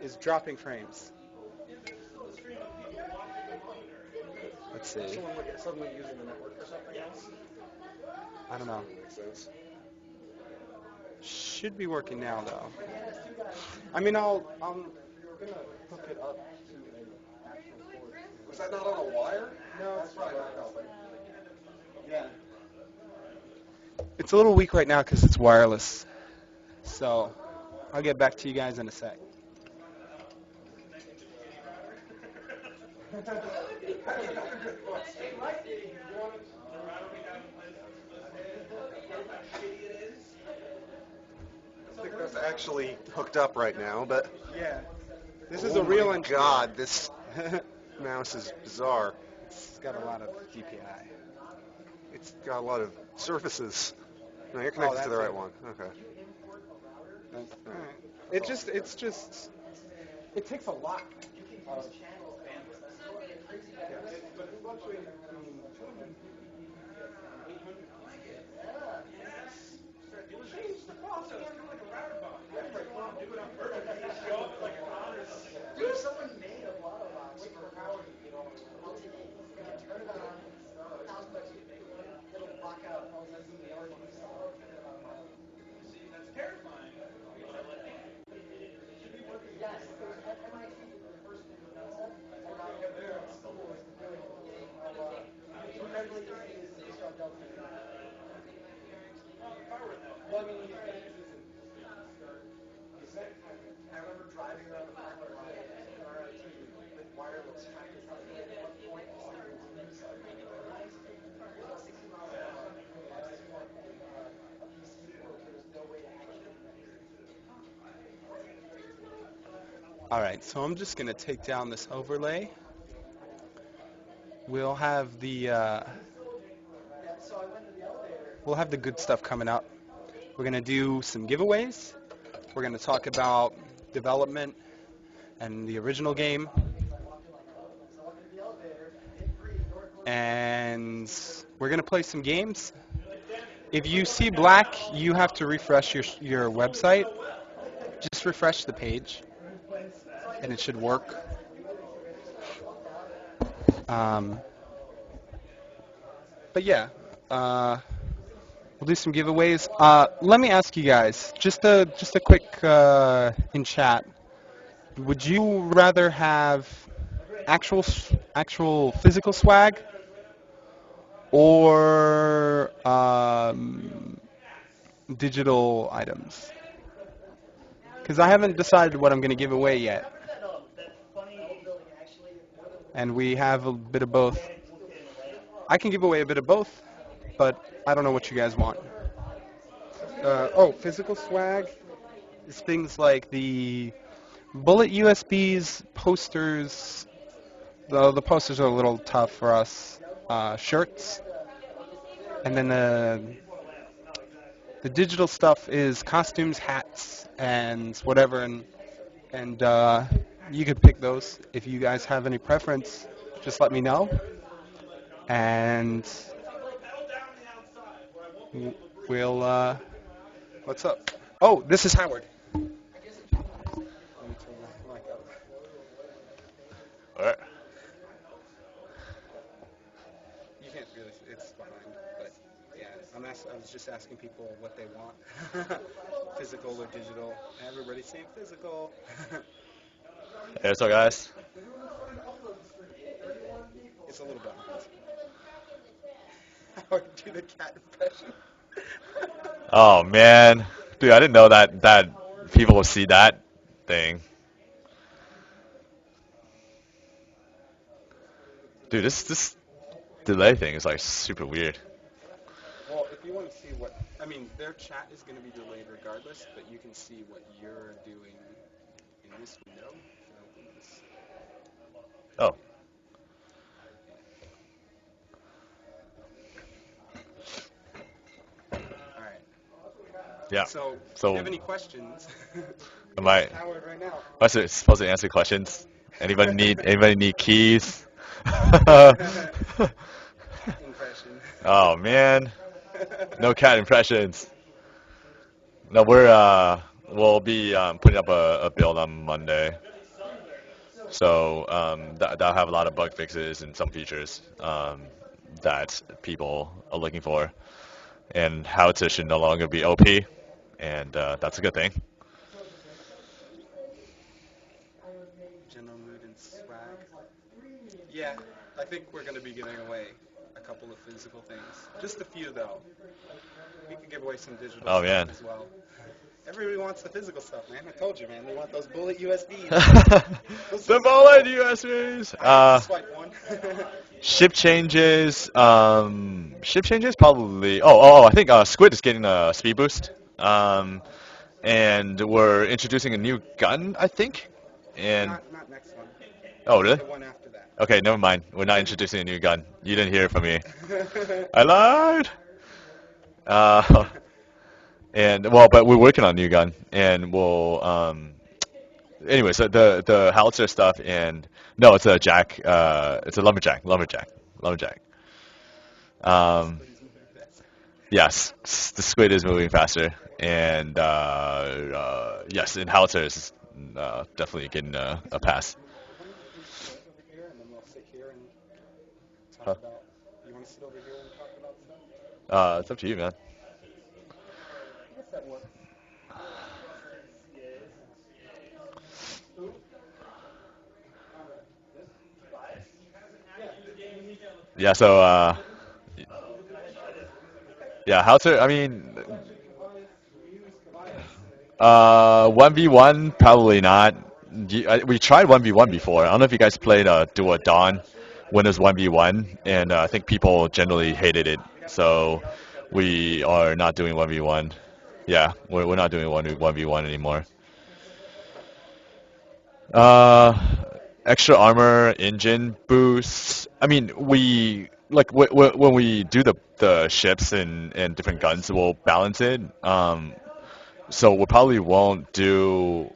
is dropping frames. Let's see. Someone using the network for something else? I don't know. Makes sense. Should be working now though. I mean, I'm gonna hook it up to an actual cord. Was that not on a wire? No, That's right. Yeah. It's a little weak right now because it's wireless. So I'll get back to you guys in a sec. I think that's actually hooked up right now, but Yeah. This is a real my God, this mouse is bizarre. It's got a lot of DPI. It's got a lot of surfaces. No, you're connected to the that's right it. one. Okay. All right. It takes a lot. All right, so I'm just gonna take down this overlay. We'll have the good stuff coming up. We're gonna do some giveaways. We're gonna talk about development and the original game, and we're gonna play some games. If you see black, you have to refresh your website. Just refresh the page, and it should work. But yeah, we'll do some giveaways. Let me ask you guys, just a quick in chat. Would you rather have actual physical swag or digital items? Because I haven't decided what I'm going to give away yet. And we have a bit of both. I can give away a bit of both, but I don't know what you guys want. Physical swag is things like the bullet USBs, posters. Though the posters are a little tough for us. Shirts, and then the digital stuff is costumes, hats, and whatever. And you could pick those. If you guys have any preference, just let me know. And we'll, what's up? Oh, this is Howard. Let me turn my mic up. All right. You can't really, it's behind, but yeah, I was just asking people what they want, physical or digital. Everybody's saying physical. Hey, what's up, guys? It's a little behind. Howard, do the cat impression. Oh man, dude, I didn't know that people will see that thing. Dude, this delay thing is like super weird. Well, if you want to see their chat is going to be delayed regardless, but you can see what you're doing in this window. Oh. All right. Yeah. So, if So- you have any questions, Am I Howard right now. supposed to answer questions? Anybody need keys? Impression. Oh man, no cat impressions. No, we'll be putting up a build on Monday. So that'll have a lot of bug fixes and some features that people are looking for. And howitzer should no longer be OP, and that's a good thing. General mood and swag. Yeah, I think we're going to be giving away a couple of physical things. Just a few, though. We could give away some digital Oh stuff man. as well. Everybody wants the physical stuff, man. I told you, man. They want those bullet USBs. Those The are so bullet cool. USBs. I have to swipe one. Ship changes. Ship changes probably. Oh, I think Squid is getting a speed boost. And we're introducing a new gun, I think. And Not next one. oh, really? The one after that. Okay, never mind. We're not introducing a new gun. You didn't hear it from me. I lied. Uh, and well, but we're working on a new gun, and we'll anyway, so the howitzer stuff and no, it's a jack. It's a lumberjack. Um, yes, the squid is moving faster, and yes, and howitzer is definitely getting a pass. Why don't we sit over here and then we'll sit here and talk Huh. about. You want to sit over here and talk about stuff? It's up to you, man. I guess that works. Yeah, so yeah, howitzer. I mean, 1v1 probably not. We tried 1v1 before. I don't know if you guys played Duo Dawn when it was 1v1, and I think people generally hated it. So we are not doing 1v1. Yeah, we're not doing 1v1 anymore. Uh, Extra armor, engine boosts. I mean, we like when we do the ships and different guns, we'll balance it. So we probably won't do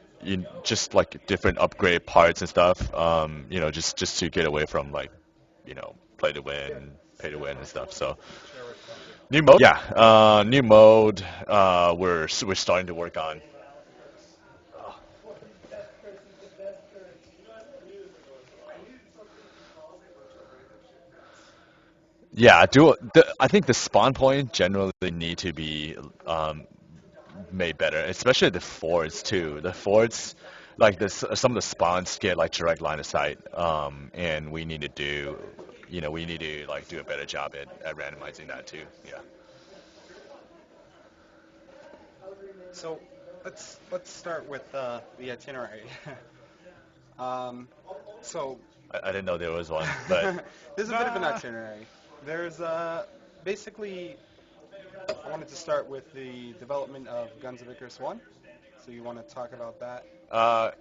just like different upgrade parts and stuff. Just to get away from like, play to win, pay to win and stuff. So new mode, yeah, new mode. We're starting to work on. Yeah, I think the spawn point generally need to be made better, especially the forts too. The forts, like some of the spawns get like direct line of sight, and we need to like do a better job at randomizing that too. Yeah. So let's start with the itinerary. um, so I didn't know there was one, but there's a bit of an itinerary. There's basically I wanted to start with the development of Guns of Icarus 1. So you want to talk about that? uh,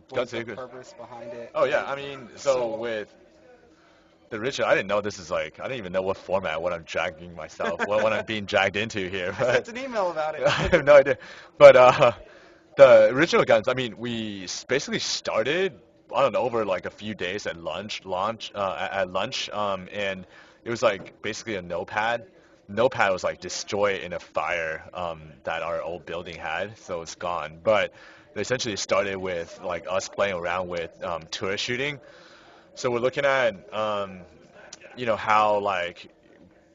What was Guns the Acres. purpose behind it? Oh yeah, I mean, so with the original, I didn't know this is like, I didn't even know what format, what I'm dragging myself, what I'm being dragged into here. I sent an email about it. I have no idea. But the original guns, I mean, we basically started, I don't know, over like a few days at at lunch, and it was like basically a notepad. Notepad was like destroyed in a fire that our old building had, so it's gone. But it essentially started with like us playing around with tourist shooting. So we're looking at, how like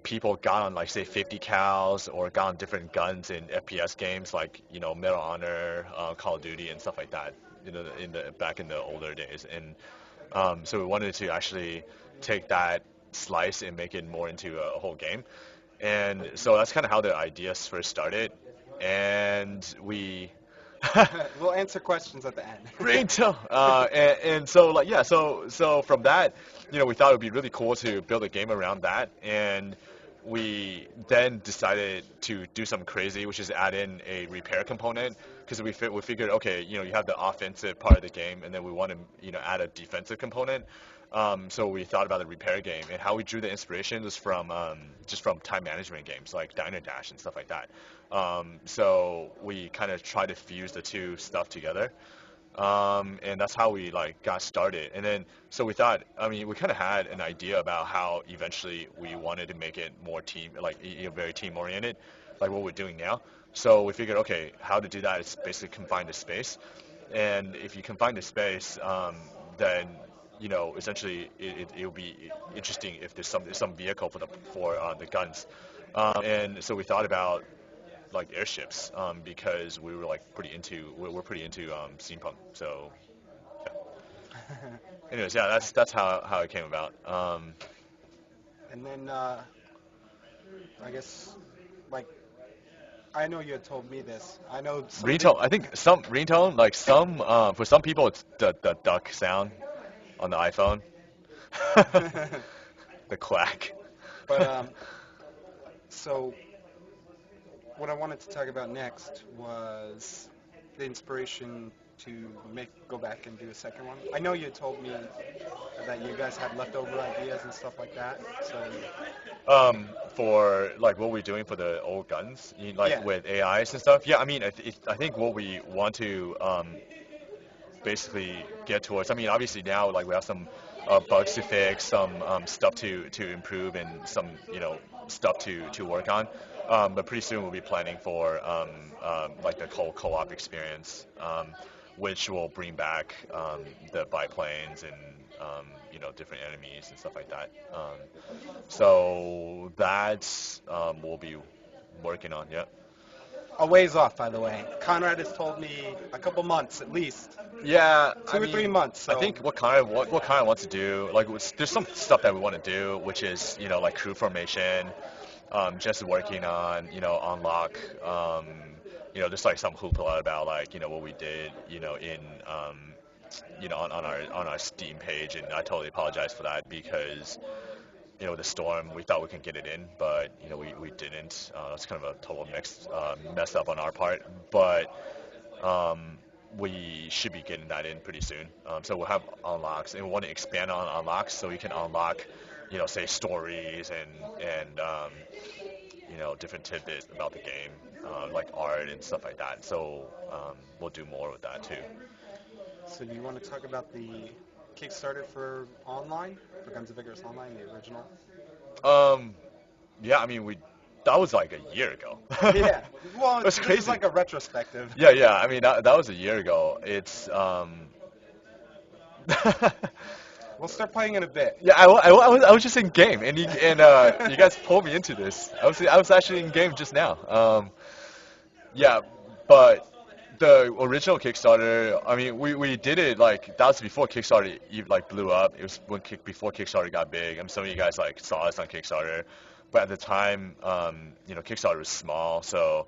people got on like say 50 cals or got on different guns in FPS games like Medal of Honor, Call of Duty, and stuff like that. In the back in the older days, and so we wanted to actually take that slice and make it more into a whole game. And so that's kind of how the ideas first started, and we. We'll answer questions at the end. Great. And so like yeah, so from that, we thought it would be really cool to build a game around that, and we then decided to do something crazy, which is add in a repair component because we figured okay, you have the offensive part of the game, and then we want to add a defensive component. So we thought about a repair game, and how we drew the inspiration was from just from time management games like Diner Dash and stuff like that. So we kind of try to fuse the two stuff together, and that's how we like got started. And then so we thought, I mean, we kind of had an idea about how eventually we wanted to make it more team, like very team oriented, like what we're doing now. So we figured, okay, how to do that is basically confine the space. And if you confine the space, then essentially it'll be interesting if there's some vehicle for the guns, and so we thought about like airships because we were like we're pretty into steampunk. So yeah. Anyways, yeah, that's how it came about. And then I guess like I know you had told me this. I know some of the Ringtone, I think some ringtone, like some for some people it's the duck sound on the iPhone, the quack. but so what I wanted to talk about next was the inspiration to go back and do a second one. I know you had told me that you guys had leftover ideas and stuff like that. So For like what we're doing for the old guns, like yeah, with AIs and stuff. Yeah, I mean, I think what we want to basically get towards. I mean, obviously now like we have some bugs to fix, some stuff to improve, and some stuff to work on. But pretty soon we'll be planning for like the co-op experience, which will bring back the biplanes and different enemies and stuff like that. So that's we'll be working on. Yeah. a ways off, by the way. Conrad has told me a couple months at least, Yeah, two I or three mean, months. I So think what kind of wants to do, like there's some stuff that we want to do, which is like crew formation, just working on unlock, just like some hoopla about like what we did, in on our Steam page, and I totally apologize for that because the storm we thought we could get it in, but we didn't. It's kind of a total mess up on our part, but um, we should be getting that in pretty soon. So we'll have unlocks, and we want to expand on unlocks so we can unlock, say stories and different tidbits about the game, like art and stuff like that. So we'll do more with that too. So do you want to talk about the Kickstarter for online, for Guns of Icarus Online, the original? Um, yeah, I mean that was like a year ago. Yeah. Well, That's this is crazy. like a retrospective. Yeah, yeah. I mean that was a year ago. It's We'll start playing in a bit. Yeah, I was just in game, and you guys pulled me into this. I was actually in game just now. Yeah, but the original Kickstarter, I mean, we did it like that was before Kickstarter like blew up. It was before Kickstarter got big. I mean, some of you guys like saw us on Kickstarter, but at the time, Kickstarter was small, so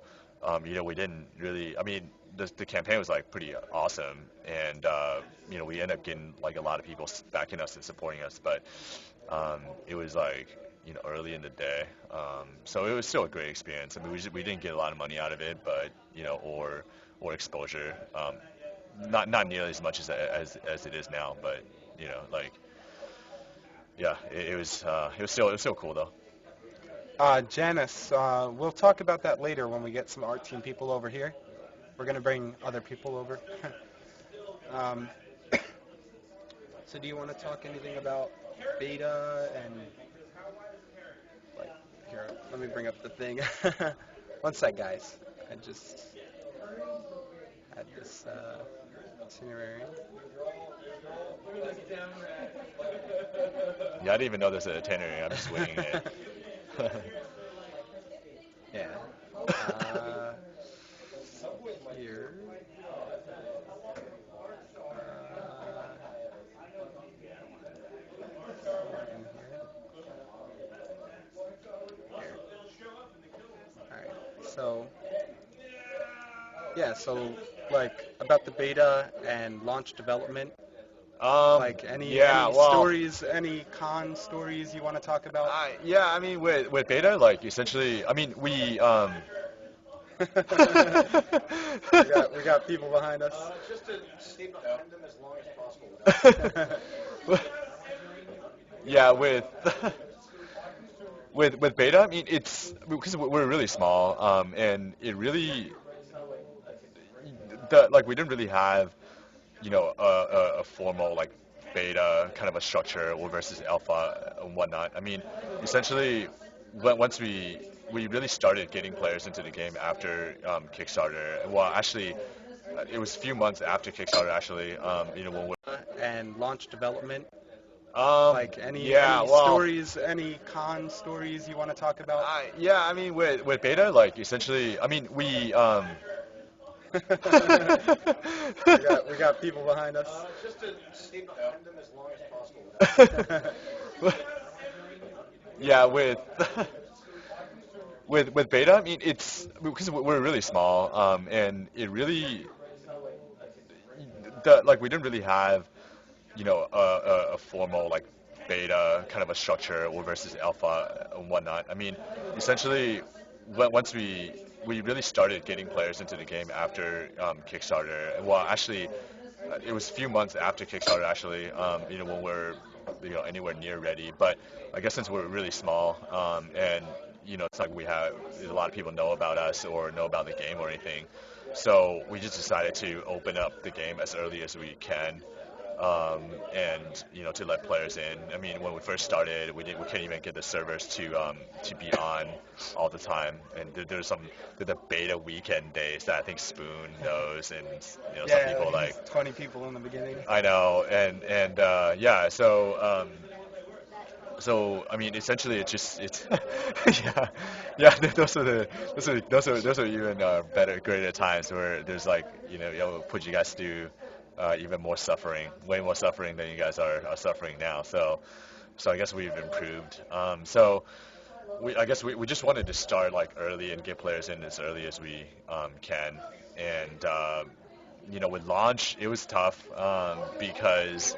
we didn't really. I mean, the campaign was like pretty awesome, and we ended up getting like a lot of people backing us and supporting us, but it was like early in the day, so it was still a great experience. I mean, we didn't get a lot of money out of it, but or exposure, not nearly as much as it is now, but like yeah, it was still cool though. Janice, we'll talk about that later when we get some art team people over here. We're gonna bring other people over. um, so do you want to talk anything about beta and like here? Let me bring up the thing. One sec, guys. I just had this itinerary. Yeah, I didn't even know there's an itinerary. I'm just winging it. Yeah. Uh, here. In here. Alright. So, yeah, so like about the beta and launch development, like Yeah, any well, stories, any con stories you want to talk about? yeah, I mean, with beta, like essentially, I mean, we we got people behind us. Just to stay behind them as long as possible. yeah, with beta, I mean, it's because we're really small, and it really like we didn't really have a formal like beta kind of a structure or versus alpha and whatnot. I mean, essentially, once we really started getting players into the game after Kickstarter. Well, actually, it was a few months after Kickstarter actually. When beta and launch development? Like Yeah, any well, stories, any con stories you want to talk about? yeah, I mean, with beta, like essentially, I mean, we got people behind us. yeah, with beta, I mean, it's because we're really small, and it really, like we didn't really have a formal like beta kind of a structure or versus alpha and whatnot. I mean, essentially, once we really started getting players into the game after Kickstarter. Well, actually, it was a few months after Kickstarter actually. When we're anywhere near ready. But I guess since we're really small, and it's like we have a lot of people know about us or know about the game or anything. So we just decided to open up the game as early as we can, and to let players in. I mean, when we first started, we couldn't even get the servers to be on all the time, and there's the beta weekend days that I think Spoon knows, and some Yeah, people like like 20 people in the beginning. I know, and yeah, so I mean, essentially, it's yeah, yeah. Those are even better, greater times where there's like it'll put you guys through even more suffering, way more suffering than you guys are suffering now. So I guess we've improved. So I guess we just wanted to start like early and get players in as early as we can, and with launch it was tough because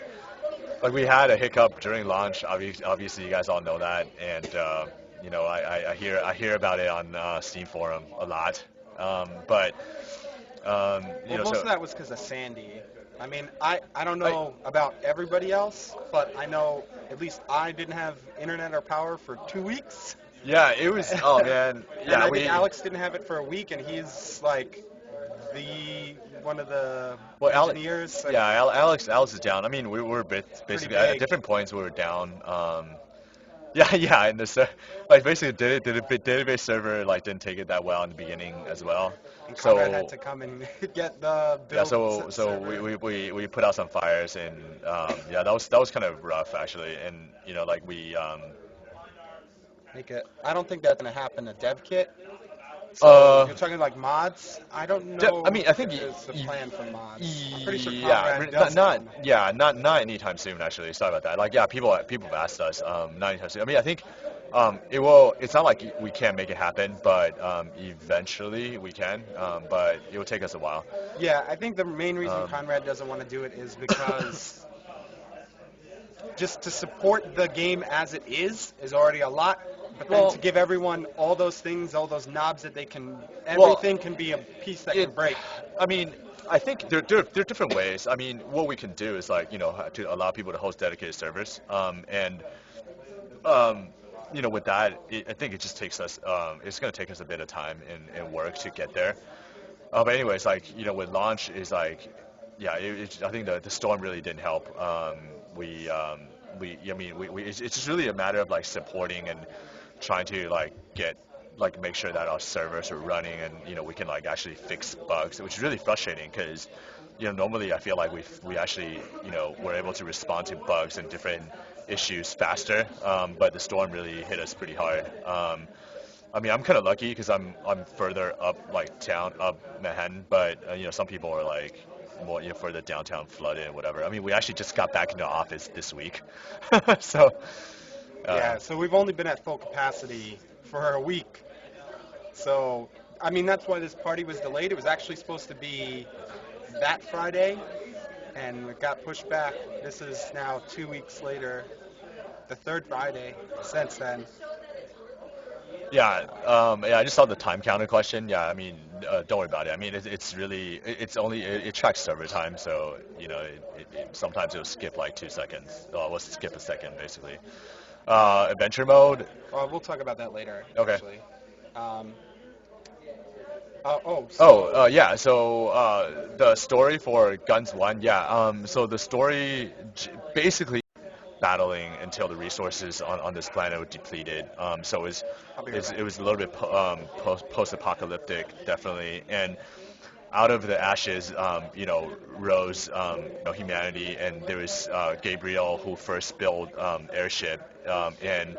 like we had a hiccup during launch. Obviously, you guys all know that, and I hear about it on Steam forum a lot. But Well, most so of that was because of Sandy. I mean, I don't I know about everybody else, but I know at least I didn't have internet or power for 2 weeks. yeah, it was. Oh man, And yeah, I we think Alex didn't have it for a week, and he's like the one of the well, engineers. yeah, Alex is down. I mean, we were Pretty basically at big. different points we were down. Yeah, yeah, and like basically the database server like didn't take it that well in the beginning as well. And Conrad had So to come and get the yeah, build so server. we put out some fires, and yeah, that was kind of rough actually, and like we Make it. I don't think that's gonna happen to dev kit. So uh you're talking like mods? I don't know I mean I if think there's a plan for mods. I'm pretty sure yeah, Conrad not does not one. yeah, not anytime soon actually. Sorry about that. Like yeah, people have asked us not anytime soon. I mean I think it will. It's not like we can't make it happen, but eventually we can. But it will take us a while. Yeah, I think the main reason Um, Conrad doesn't want to do it is because just to support the game as it is already a lot. But then well, to give everyone all those things, all those knobs that they can, well, everything can be a piece that it. can break. I mean, I think there are different ways. I mean, what we can do is like to allow people to host dedicated servers, and um, with that, I think it just takes us. It's going to take us a bit of time and work to get there. But anyways, like with launch is like, yeah, I think the storm really didn't help. I mean, it's just really a matter of like supporting and trying to like make sure that our servers are running and we can like actually fix bugs, which is really frustrating because normally I feel like we actually we're able to respond to bugs and different issues faster, but the storm really hit us pretty hard. I mean, I'm kind of lucky because I'm further up like town, up Manhattan, but some people are like more further downtown, flooded and whatever. I mean, we actually just got back into office this week, so Yeah, so we've only been at full capacity for a week. So, I mean, that's why this party was delayed. It was actually supposed to be that Friday, and it got pushed back. This is now 2 weeks later, the third Friday since then. yeah, yeah. I just saw the time counter question. Yeah, I mean, don't worry about it. I mean, it's really it tracks server time, so sometimes it'll skip like 2 seconds. We'll skip a second basically. Adventure mode. We'll talk about that later, Okay. actually. Um, oh, Oh, so yeah. So the story for Guns One, yeah. So the story basically battling until the resources on this planet were depleted. So I'll be right it back. was a little bit post-apocalyptic, definitely. And out of the ashes, rose, humanity, and there was Gabriel who first built airship, and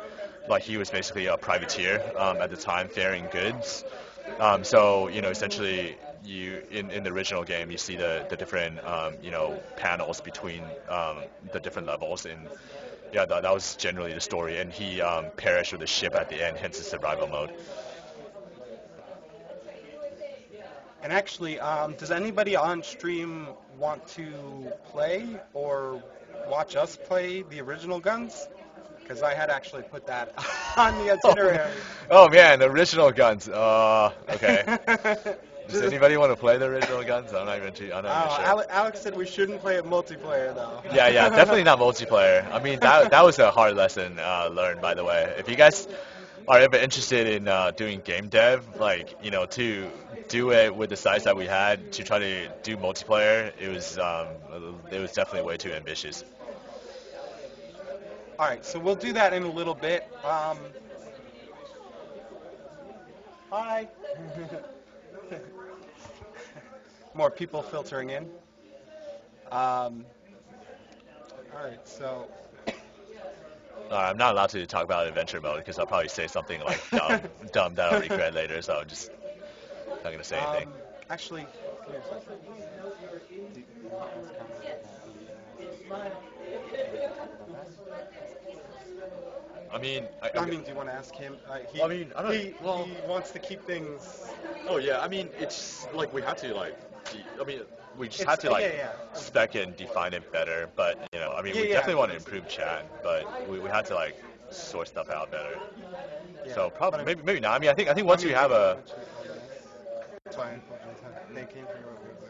like he was basically a privateer at the time, ferrying goods. So essentially, you in the original game, you see the different panels between the different levels, and yeah, that was generally the story. And he perished with the ship at the end, hence the survival mode. And actually, does anybody on stream want to play or watch us play the original guns? Because I had actually put that on the itinerary. Oh man, the original guns. Okay. Does anybody want to play the original guns? I'm not even sure. Alex said we shouldn't play it multiplayer though. Yeah, definitely not multiplayer. I mean, that was a hard lesson learned, by the way. If you guys are ever interested in doing game dev, like to do it with the size that we had to try to do multiplayer, it was definitely way too ambitious. All right, so we'll do that in a little bit. Hi. More people filtering in. All right, so. I'm not allowed to talk about adventure mode because I'll probably say something like dumb that I'll regret later, so I'm just not going to say anything. Actually, give me a second. I mean, do you want to ask him? He wants to keep things. Oh yeah, I mean, it's like we had to we just had to spec it and define it better. But we definitely want to improve chat, but we had to sort stuff out better. Yeah. So probably maybe not. I mean, I think once we have a.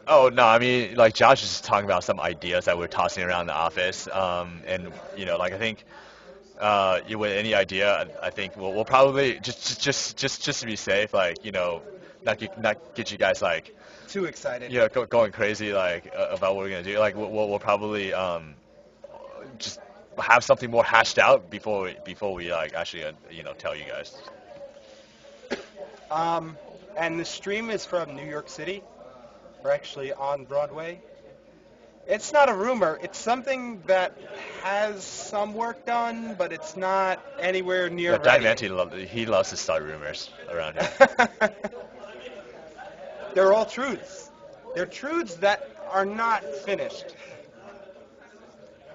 Oh no, I mean Josh is just talking about some ideas that we're tossing around the office, and I think. With any idea, I think we'll probably just to be safe, not get you guys too excited. Going crazy about what we're gonna do. We'll probably just have something more hashed out before we actually tell you guys. And the stream is from New York City. We're actually on Broadway. It's not a rumor. It's something that has some work done, but it's not anywhere near ready. Diamante, he loves to start rumors around here. They're all truths. They're truths that are not finished.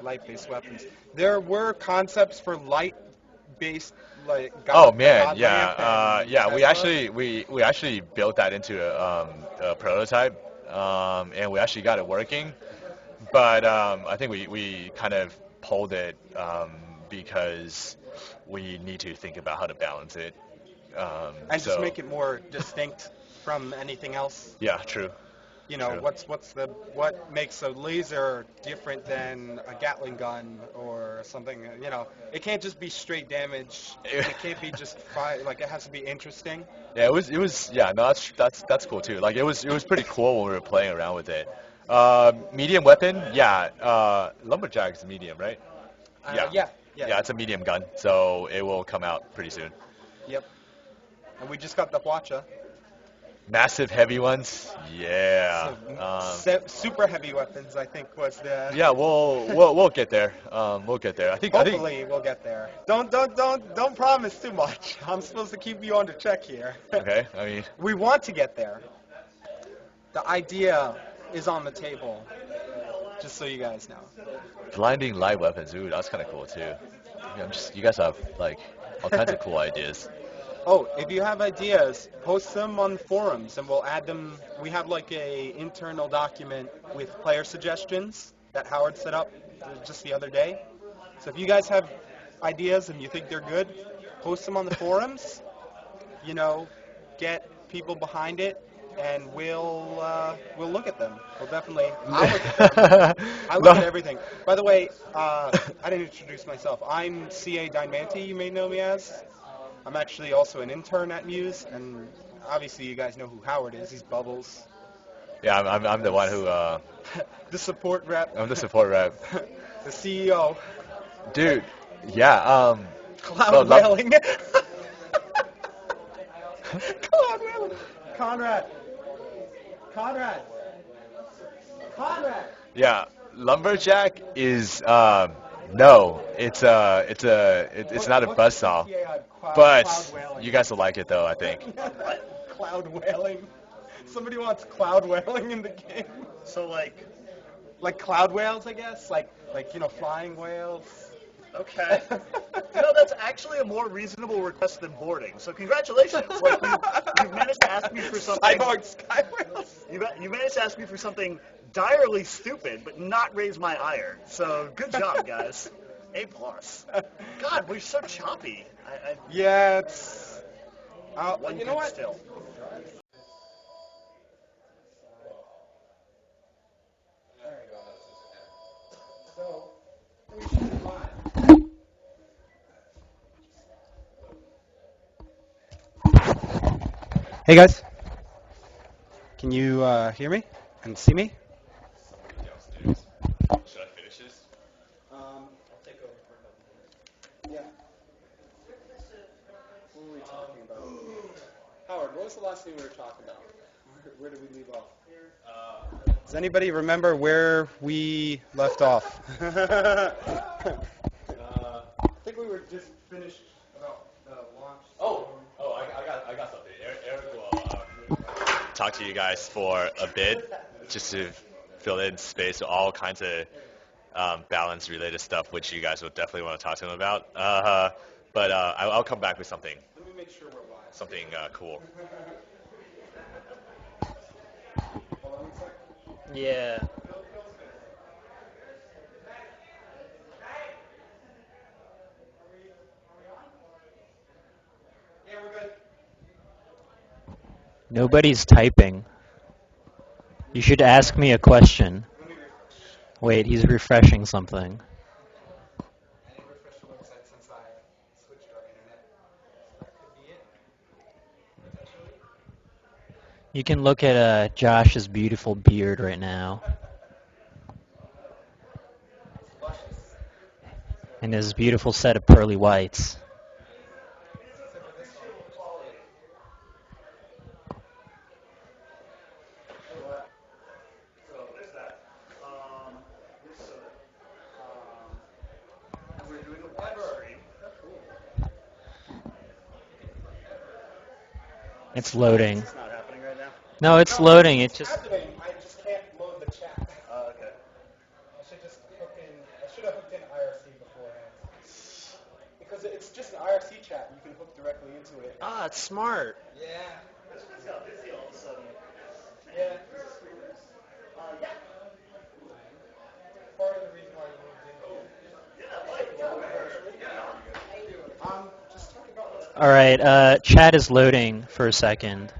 Light-based weapons. There were concepts for light-based Oh man, yeah. We actually built that into a prototype, and we actually got it working. But I think we kind of pulled it because we need to think about how to balance it. And just make it more distinct from anything else. Yeah, true. True. What makes a laser different than a Gatling gun or something? It can't just be straight damage. It can't be just fire. It has to be interesting. Yeah, it was. Yeah, no, that's cool too. It was pretty cool when we were playing around with it. Medium weapon, yeah. Lumberjack is medium, right? Yeah, it's a medium gun, so it will come out pretty soon. Yep. And we just got the Hwacha. Massive heavy ones, yeah. Super heavy weapons, I think, was the. Yeah, we'll get there. We'll get there. Hopefully we'll get there. Don't promise too much. I'm supposed to keep you on the check here. Okay, I mean. We want to get there. The idea is on the table, just so you guys know. Blinding light weapons, ooh, that's kind of cool too. You guys have all kinds of cool ideas. Oh, if you have ideas, post them on forums, and we'll add them. We have a internal document with player suggestions that Howard set up just the other day. So if you guys have ideas and you think they're good, post them on the forums. Get people behind it. And we'll look at them. We'll definitely. I'll look at them. I look at everything. By the way, I didn't introduce myself. I'm C.A. Diamante. You may know me as. I'm actually also an intern at Muse, and obviously you guys know who Howard is. He's Bubbles. Yeah, I'm the one who. The support rep. I'm the support rep. The CEO. Dude, yeah. Cloud whaling. Cloud whaling. Conrad. Conrad. Conrad. Yeah, lumberjack is no, it's not a buzzsaw, but you guys will like it though, I think. Cloud whaling. Somebody wants cloud whaling in the game. So Like cloud whales, I guess. Like flying whales. okay. That's actually a more reasonable request than boarding. So congratulations. Like you've managed to ask me for something. Cyborg sky whales. You managed to ask me for something direly stupid, but not raise my ire. So good job, guys. A plus. God, we're so choppy. Yeah, it's. One you know good what? still. Hey guys, can you hear me and see me? Should I finish this? I'll take over for a couple minutes. Yeah. What were we talking about? Howard, what was the last thing we were talking about? Where did we leave off? Does anybody remember where we left off? I think we were just finished about the launch. I got something. Eric will talk to you guys for a bit, just to fill in space, all kinds of balance-related stuff, which you guys will definitely want to talk to him about. But I'll come back with something. Let me make sure we're live. Something cool. Hold on one sec. Yeah. Yeah, we're good. Nobody's typing. You should ask me a question. Wait, he's refreshing something. I didn't refresh the website since I switched our internet. That could be it. Potentially. You can look at Josh's beautiful beard right now. And his beautiful set of pearly whites. So there's that. We're doing a web stream. It's loading. It's not happening right now. No, it's loading. It just Happening. I just can't load the chat. Okay. I should just hook in. I should have hooked in IRC beforehand. Because it's just an IRC chat. You can hook directly into it. Ah, it's smart. Yeah. This one's got busy all of a sudden. Yeah. Part of the reason why you moved in. Just talk about what's all right. Chat is loading for a second.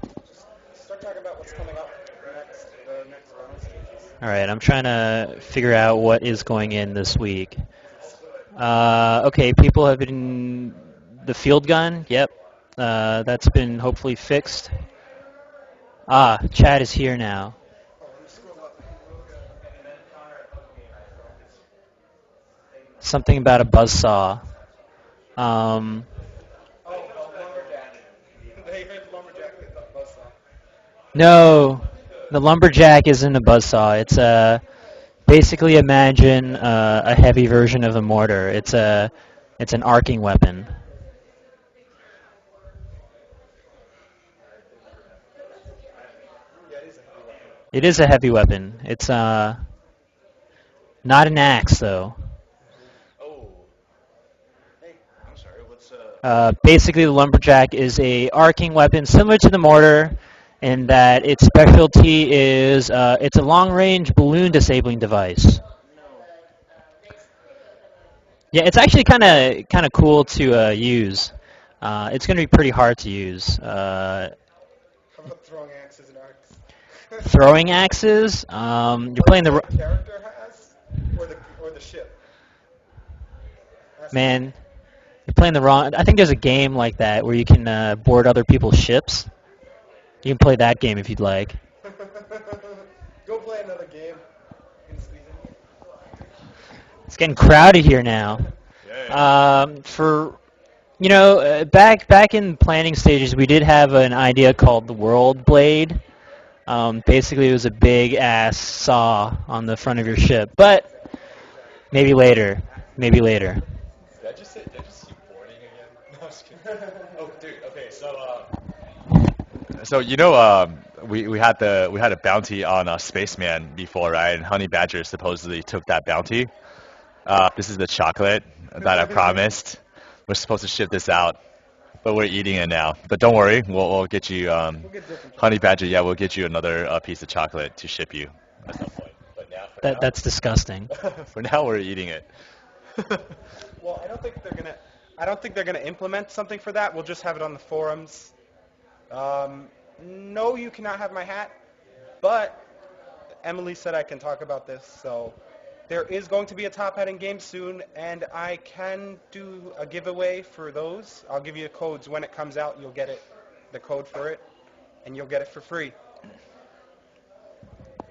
start talking about what's coming up next. The next round stages. All right, I'm trying to figure out what is going in this week. Okay, people have been the field gun. Yep, that's been hopefully fixed. Chat is here now. Something about a buzzsaw. Oh, lumberjack. They heard lumberjack with the buzzsaw. No, the lumberjack isn't a buzzsaw. It's basically imagine a heavy version of a mortar. It's an arcing weapon. It is a heavy weapon. It's not an axe though. Oh. Hey, I'm sorry. What's Basically, the lumberjack is a arcing weapon similar to the mortar, in that its specialty is it's a long-range balloon disabling device. Yeah, it's actually kind of cool to use. It's going to be pretty hard to use. How about throwing axes and arcs? Throwing axes. You're playing the character has, or the ship. man. You're playing the wrong. I think there's a game like that where you can board other people's ships. You can play that game if you'd like. Go play another game in season. It's getting crowded here now. Back in planning stages, we did have an idea called the World Blade. Basically, it was a big ass saw on the front of your ship. But maybe later. Maybe later. Did I just see boarding again? No, I'm just kidding. Oh, dude. Okay, so we had a bounty on a spaceman before, right? And Honey Badger supposedly took that bounty. This is the chocolate that I promised. We're supposed to ship this out, but we're eating it now. But don't worry, we'll get you, Honey Badger. Yeah, we'll get you another piece of chocolate to ship you at some point. But now, That's disgusting. for now, we're eating it. Well, I don't think they're gonna implement something for that. We'll just have it on the forums. No, you cannot have my hat, but Emily said I can talk about this, so there is going to be a top hat in game soon, and I can do a giveaway for those. I'll give you the codes when it comes out. You'll get it, the code for it, and you'll get it for free.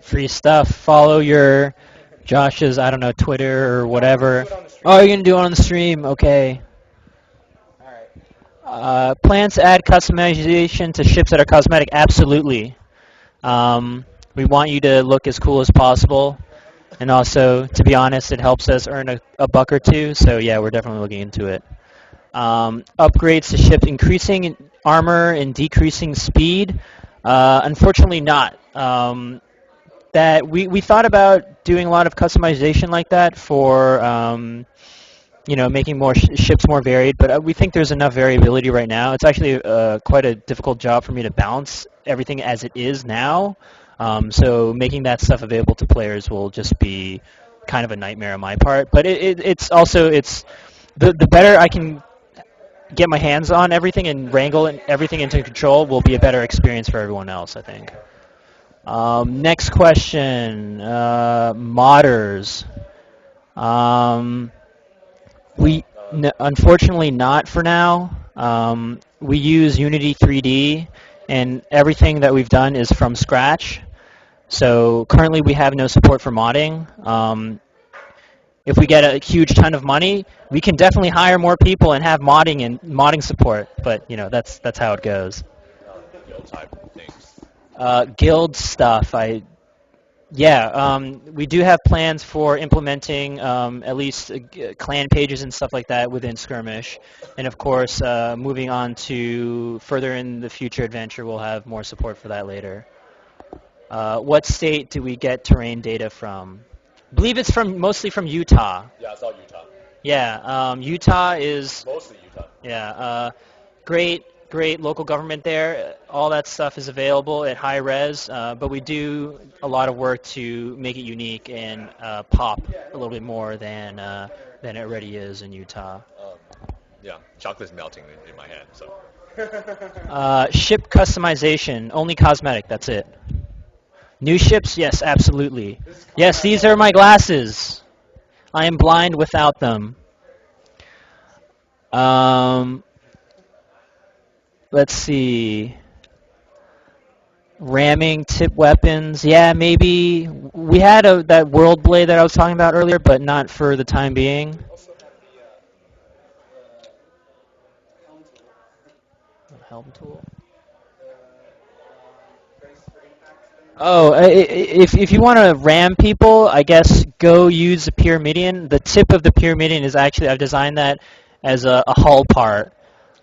Free stuff. Follow your Josh's, I don't know, Twitter or whatever. Do it on the stream. Oh, you're gonna do it on the stream. Okay. All right. Plans to add customization to ships that are cosmetic? Absolutely. We want you to look as cool as possible. And also, to be honest, it helps us earn a buck or two. So yeah, we're definitely looking into it. Upgrades to ships, increasing armor and decreasing speed? Unfortunately not. That we thought about doing a lot of customization like that for making more ships more varied, but we think there's enough variability right now. It's actually quite a difficult job for me to balance everything as it is now. So making that stuff available to players will just be kind of a nightmare on my part. But it's also the better I can get my hands on everything and wrangle everything into control will be a better experience for everyone else, I think. Next question, modders. Unfortunately not for now. We use Unity 3D, and everything that we've done is from scratch. So currently we have no support for modding. If we get a huge ton of money, we can definitely hire more people and have modding support. But that's how it goes. Guild type things. Guild stuff. We do have plans for implementing at least clan pages and stuff like that within Skirmish. And of course, moving on to further in the future adventure, we'll have more support for that later. What state do we get terrain data from? I believe it's mostly from Utah. Yeah, it's all Utah. Yeah, Utah is... Mostly Utah. Yeah, great local government there. All that stuff is available at high res, but we do a lot of work to make it unique and pop a little bit more than it already is in Utah. Yeah, chocolate's melting in my hand. So. Ship customization, only cosmetic. That's it. New ships, yes, absolutely. Yes, these are my glasses. I am blind without them. Let's see. Ramming tip weapons. Yeah, maybe. We had that world blade that I was talking about earlier, but not for the time being. Helm tool. Oh, if you want to ram people, I guess go use the Pyramidion. The tip of the Pyramidion is actually, I've designed that as a hull part.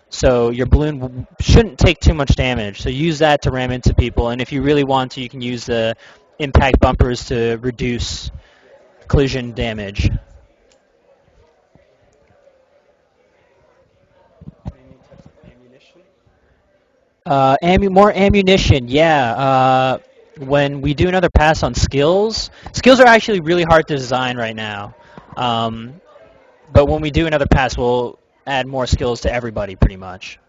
So your balloon shouldn't take too much damage. So use that to ram into people. And if you really want to, you can use the impact bumpers to reduce collision damage. More ammunition, yeah. When we do another pass on skills are actually really hard to design right now. But when we do another pass, we'll add more skills to everybody, pretty much.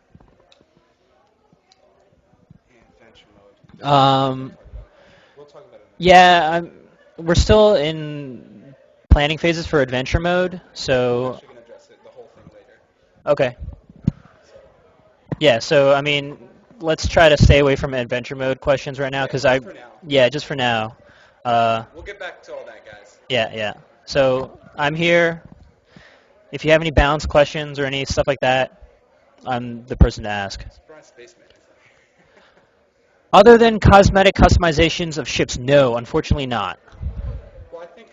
Yeah, we're still in planning phases for adventure mode, so... Okay. Yeah, so, I mean, let's try to stay away from adventure mode questions right now, because Yeah, just for now. We'll get back to all that, guys. Yeah. So, I'm here. If you have any balance questions or any stuff like that, I'm the person to ask. Other than cosmetic customizations of ships, no, unfortunately not. Well, I think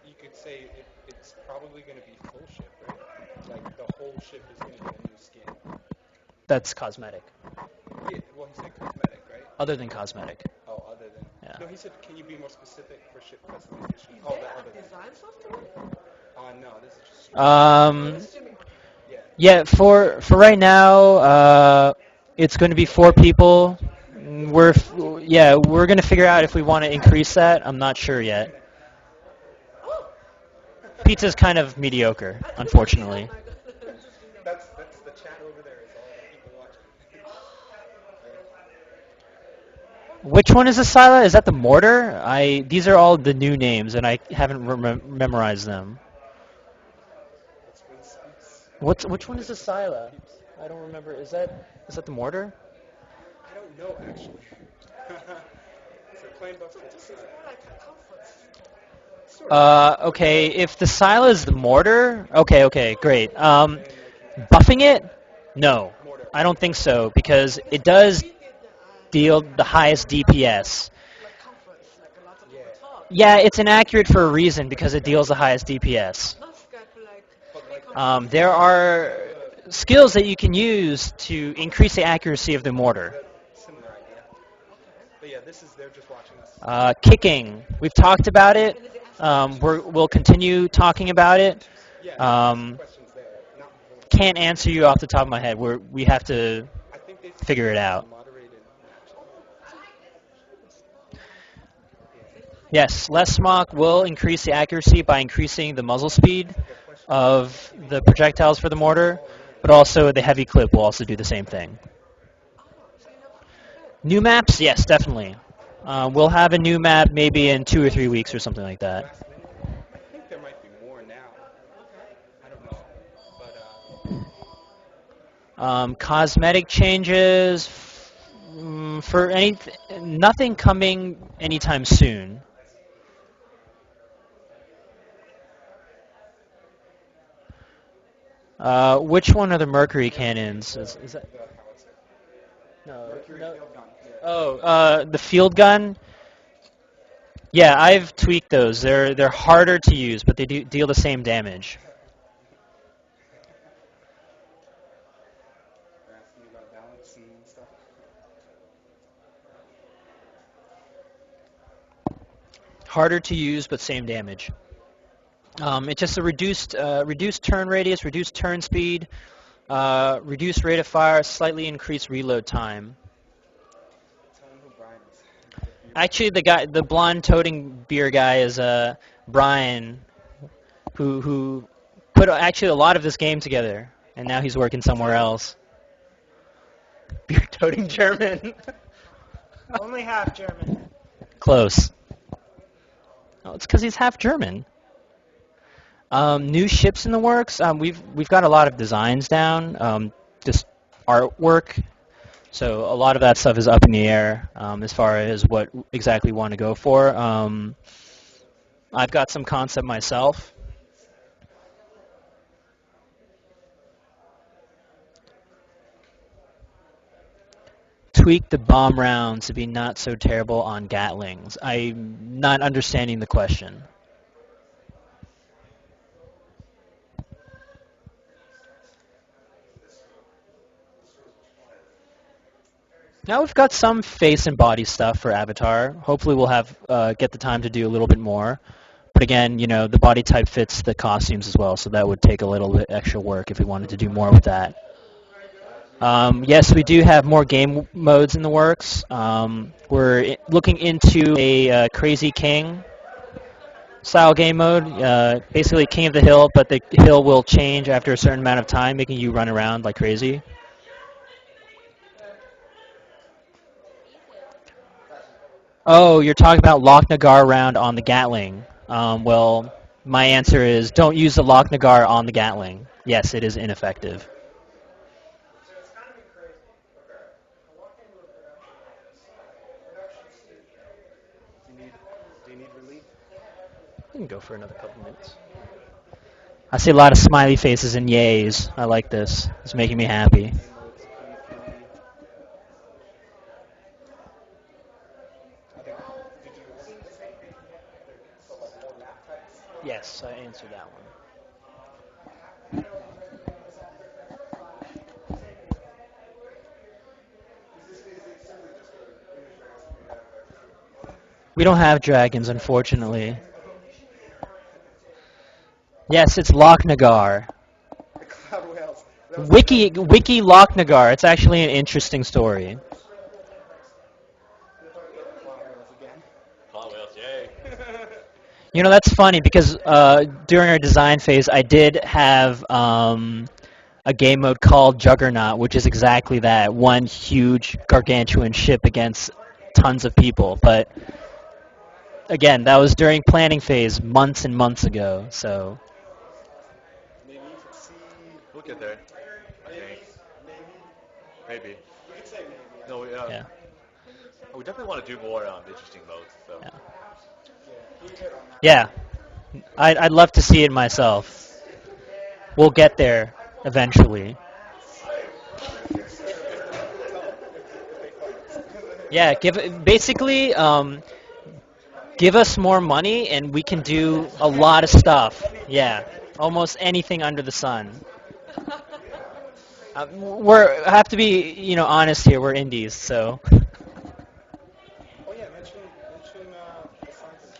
you could say it's probably going to be full ship, right? Like the whole ship is going to get a new skin. That's cosmetic. Yeah, well, he said cosmetic, right? Other than cosmetic. Oh, other than. Yeah. No, he said, can you be more specific for ship customization? Oh, the other than. No, this is just. Yeah. Yeah, for right now, it's going to be 4 people. We're going to figure out if we want to increase that. I'm not sure yet. Pizza's kind of mediocre, unfortunately. That's the chat over there. Is all the people watching. Which one is the Scylla? Is that the mortar? These are all the new names, and I haven't memorized them. Which one is the Scylla? I don't remember. Is that the mortar? I don't know actually. So claim buff Okay, if the Scylla is the mortar, okay, great. Buffing it? No, I don't think so because it does deal the highest DPS. Yeah, it's inaccurate for a reason because it deals the highest DPS. There are skills that you can use to increase the accuracy of the mortar. similar idea. But yeah, they're just watching us. Kicking, we've talked about it. We'll continue talking about it. Yeah, questions there. Not Can't answer you off the top of my head. We have to I think they figure it out. moderated. Yes, less smock will increase the accuracy by increasing the muzzle speed of the projectiles for the mortar, but also the heavy clip will also do the same thing. New maps? Yes, definitely. We'll have a new map maybe in 2 or 3 weeks or something like that. Last minute. I think there might be more now. I don't know. But Cosmetic changes for nothing coming anytime soon. Which one are the Mercury cannons? Is that? No. Oh, the field gun. Yeah, I've tweaked those. They're harder to use, but they do deal the same damage. they're asking about balance and stuff. Harder to use, but same damage. It's just a reduced turn radius, reduced turn speed, reduced rate of fire, slightly increased reload time. Tell them who Brian is. Actually, the blonde toting beer guy is Brian, who put actually a lot of this game together, and now he's working somewhere else. Beer toting German. Only half German. Close. Oh, it's because he's half German. New ships in the works. We've got a lot of designs down, just artwork. So a lot of that stuff is up in the air as far as what exactly we want to go for. I've got some concept myself. Tweak the bomb rounds to be not so terrible on Gatlings. I'm not understanding the question. Now we've got some face and body stuff for Avatar. Hopefully we'll have get the time to do a little bit more. But again, the body type fits the costumes as well, so that would take a little bit extra work if we wanted to do more with that. Yes, we do have more game modes in the works. We're looking into a Crazy King style game mode. Basically King of the Hill, but the hill will change after a certain amount of time, making you run around like crazy. Oh, you're talking about Loch Nagar round on the Gatling. Well, my answer is don't use the Loch Nagar on the Gatling. Yes, it is ineffective. Do you need relief? We can go for another couple minutes. I see a lot of smiley faces and yays. I like this. It's making me happy. We don't have dragons, unfortunately. Yes, it's Lochnagar. The cloud whales. Wiki Lochnagar. It's actually an interesting story. Oh, well, yay. You know, that's funny because during our design phase, I did have a game mode called Juggernaut, which is exactly that, one huge gargantuan ship against tons of people. But again, that was during planning phase months and months ago. So We'll get there, I think. Maybe. No, yeah, we definitely want to do more interesting modes. So. yeah, yeah. I'd love to see it myself. We'll get there eventually. Yeah, basically give us more money and we can do a lot of stuff. Yeah, almost anything under the sun. We're have to be honest here. We're indies, so Oh yeah, mention the science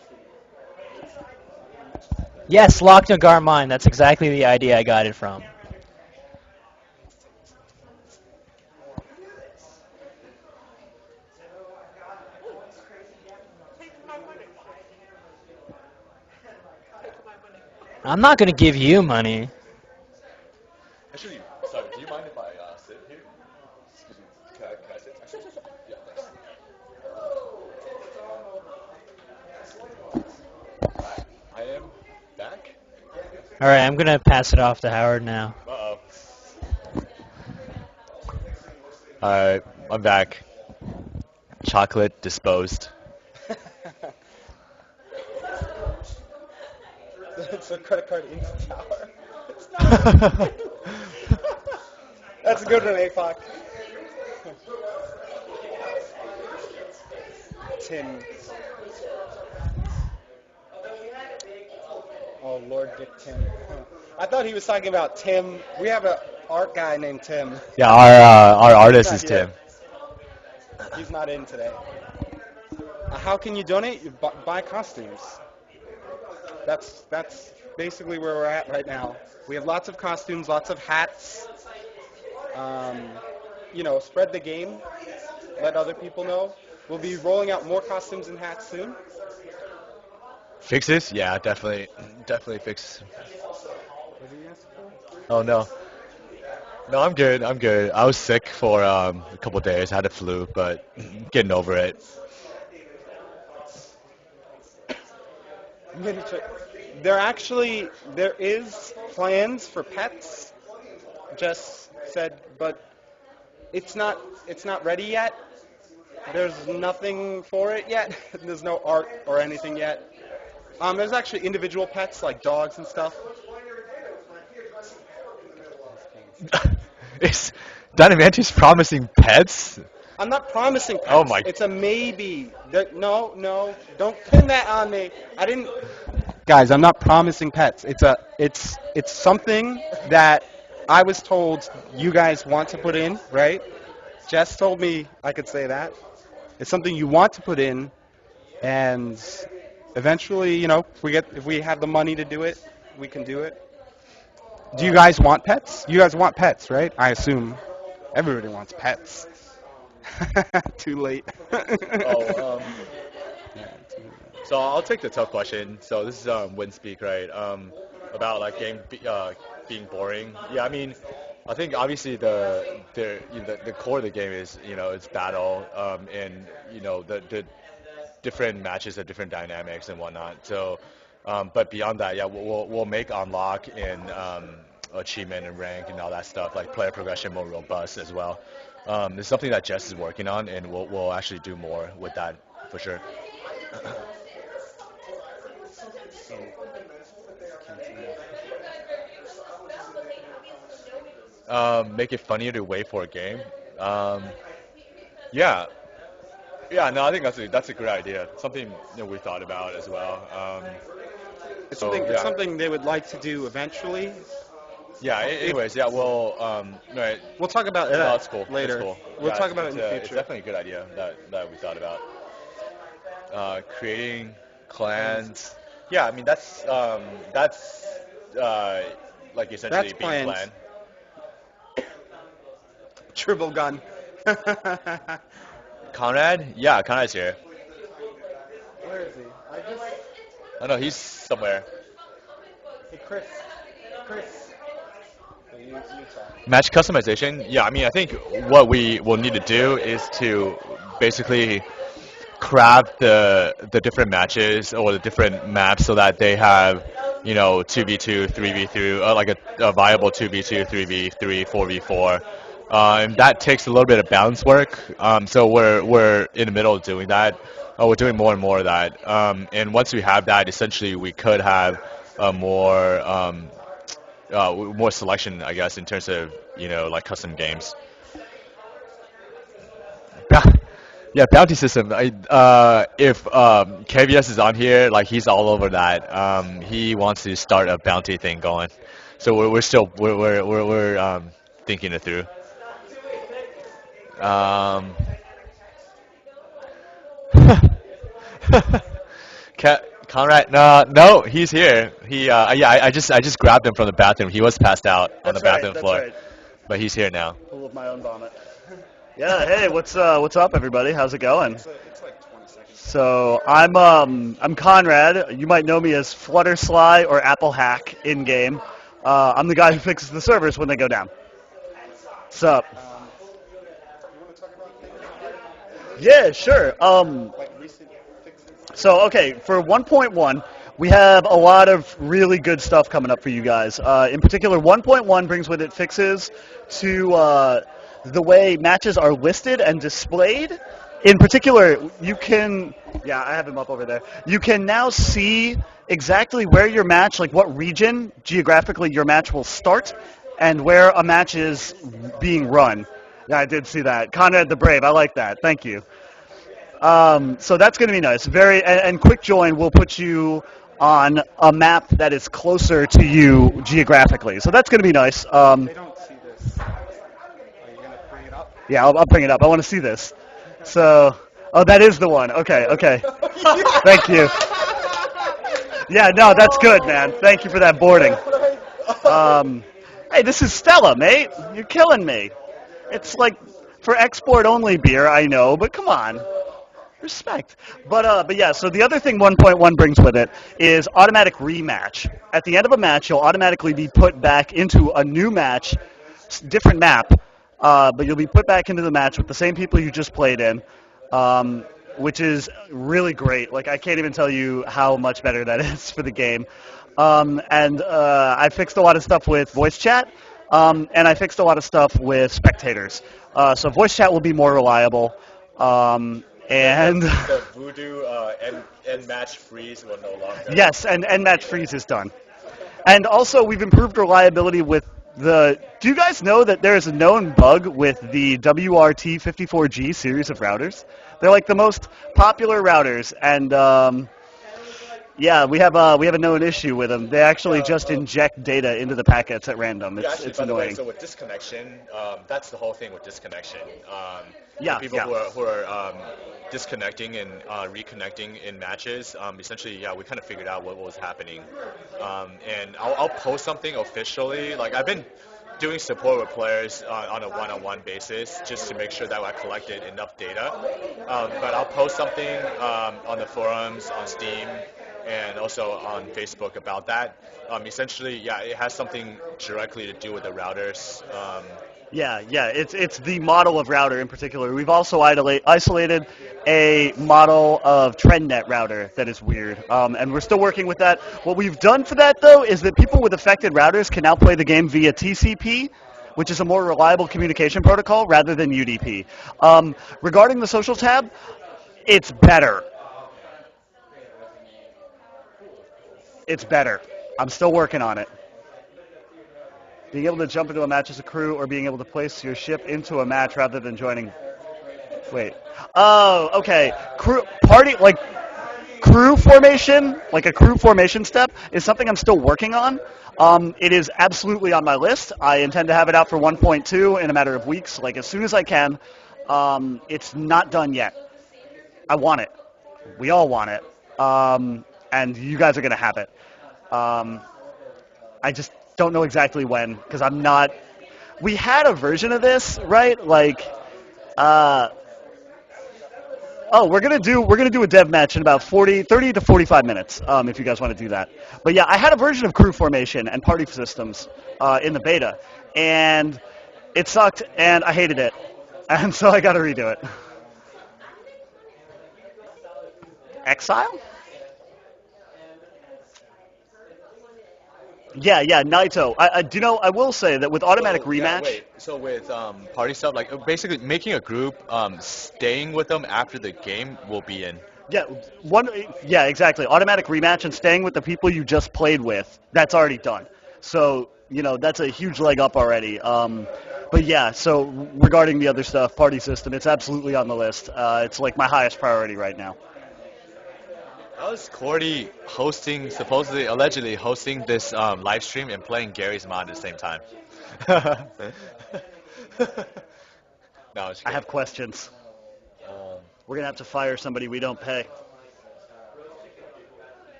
yes, Loch Nagar Mine. That's exactly the idea I got it from. I'm not gonna give you money. Actually, sorry, do you mind if I sit here? Excuse me, can I sit? Yeah, thanks. I am back. All right, I'm gonna pass it off to Howard now. Uh-oh. Alright, I'm back. Chocolate disposed. It's a credit card in the tower. It's not. That's a good one, APOC. Tim. Oh, Lord Dick Tim. I thought he was talking about Tim. We have an art guy named Tim. Yeah, our artist Not is here. Tim. He's not in today. How can you donate? You buy costumes. That's basically where we're at right now. We have lots of costumes, lots of hats. Spread the game. Let other people know. We'll be rolling out more costumes and hats soon. Fixes? Yeah, definitely fix. What did you ask for? Oh no. No, I'm good. I'm good. I was sick for a couple of days. I had a flu, but getting over it. Miniature. There is plans for pets. Jess said, but it's not ready yet. There's nothing for it yet. There's no art or anything yet. There's actually individual pets like dogs and stuff. Is Dynamantis promising pets? I'm not promising pets. Oh my- It's a maybe. No, don't pin that on me. I didn't. Guys, I'm not promising pets. It's something that I was told you guys want to put in, right? Jess told me I could say that. It's something you want to put in, and eventually, if we have the money to do it, we can do it. Do you guys want pets? You guys want pets, right? I assume everybody wants pets. Too late. Oh, so I'll take the tough question. So this is Win Speak, right? About like being boring. Yeah, I mean, I think obviously the core of the game is it's battle, and the different matches have different dynamics and whatnot. So, but beyond that, yeah, we'll make unlock and achievement and rank and all that stuff, like player progression more robust as well. It's something that Jess is working on, and we'll actually do more with that for sure. Make it funnier to wait for a game. Yeah, yeah. No, I think that's a good idea. Something we thought about as well. It's So, something, yeah. it's something they would like to do eventually. Yeah. Anyways, yeah. Well, right. We'll talk about No, that that's cool. later. That's cool. We'll Yeah, talk about it in the it's future. definitely a good idea that we thought about. Creating clans. Yeah, I mean that's uh, like essentially That's being plans. planned. Triple gun. Conrad? Yeah, Conrad's here. Where is he? I just. Oh no, he's somewhere. Hey, Chris. Chris. You talk. Match customization? Yeah, I mean I think what we will need to do is to basically craft the different matches or the different maps so that they have 2v2 3v3 like a viable 2v2 3v3 4v4 and that takes a little bit of balance work so we're in the middle of doing that we're doing more and more of that and once we have that essentially we could have more selection I guess in terms of like custom games. Yeah, bounty system. If KVS is on here, like he's all over that. He wants to start a bounty thing going. So we're still we're thinking it through. Um, Conrad, no, he's here. Yeah, I just grabbed him from the bathroom. He was passed out on the bathroom That's floor, right. but he's here now. Full of my own vomit. Yeah, hey, what's up, everybody? How's it going? It's like 20 seconds. So I'm Conrad. You might know me as Fluttersly or Apple Hack in game. I'm the guy who fixes the servers when they go down. What's up? You want to talk about things Yeah, sure. like recent fixes? So, okay, for 1.1, we have a lot of really good stuff coming up for you guys. In particular, 1.1 brings with it fixes to the way matches are listed and displayed. In particular, you can, yeah, I have him up over there. You can now see exactly where your match, like what region geographically your match will start and where a match is being run. Yeah, I did see that. Conrad the Brave, I like that. Thank you. So that's going to be nice. And quick join will put you on a map that is closer to you geographically. So that's going to be nice. They don't see this. Are you gonna bring it up? Yeah, I'll bring it up. I want to see this. So, oh, that is the one. Okay. Thank you. Yeah, no, that's good, man. Thank you for that boarding. Hey, this is Stella, mate. You're killing me. It's like for export only beer, I know, but come on. Respect. But yeah, so the other thing 1.1 brings with it is automatic rematch. At the end of a match, you'll automatically be put back into a new match, different map, but you'll be put back into the match with the same people you just played in, which is really great. Like, I can't even tell you how much better that is for the game. And I fixed a lot of stuff with voice chat, and I fixed a lot of stuff with spectators. So voice chat will be more reliable. And The voodoo end match freeze will no longer. yes, and end match freeze is done. And also, we've improved reliability with the. Do you guys know that there is a known bug with the WRT54G series of routers? They're like the most popular routers, and yeah, we have a known issue with them. They actually just inject data into the packets at random. Yeah, actually, It's by the way, annoying. so with disconnection, that's the whole thing with disconnection. Yeah, People yeah. who are disconnecting and reconnecting in matches, essentially, yeah, we kind of figured out what was happening. And I'll post something officially. Like, I've been doing support with players on a one-on-one basis just to make sure that I collected enough data. But I'll post something on the forums, on Steam, and also on Facebook about that. Essentially, yeah, it has something directly to do with the routers. Yeah, it's the model of router in particular. We've also isolated a model of TrendNet router that is weird, and we're still working with that. What we've done for that, though, is that people with affected routers can now play the game via TCP, which is a more reliable communication protocol rather than UDP. Regarding the social tab, it's better. It's better. I'm still working on it. Being able to jump into a match as a crew or being able to place your ship into a match rather than joining. Wait. Oh, okay. Crew formation, like a crew formation step, is something I'm still working on. It is absolutely on my list. I intend to have it out for 1.2 in a matter of weeks, like as soon as I can. It's not done yet. I want it. We all want it. And you guys are going to have it. I just don't know exactly when because I'm not. We had a version of this, right? Like, oh, we're gonna do a dev match in about 30 to 45 minutes, if you guys want to do that. But yeah, I had a version of crew formation and party systems in the beta, and it sucked, and I hated it, and so I got to redo it. Exile? Yeah, Naito. Do you know? I will say that with automatic So, yeah, rematch. wait. So with party stuff, like basically making a group, staying with them after the game will be in. Yeah, Yeah, exactly. Automatic rematch and staying with the people you just played with. That's already done. So that's a huge leg up already. But yeah, so regarding the other stuff, party system, it's absolutely on the list. It's like my highest priority right now. How's Cordy hosting, supposedly, allegedly hosting this live stream and playing Gary's mod at the same time? No, it's I have questions. We're gonna have to fire somebody we don't pay.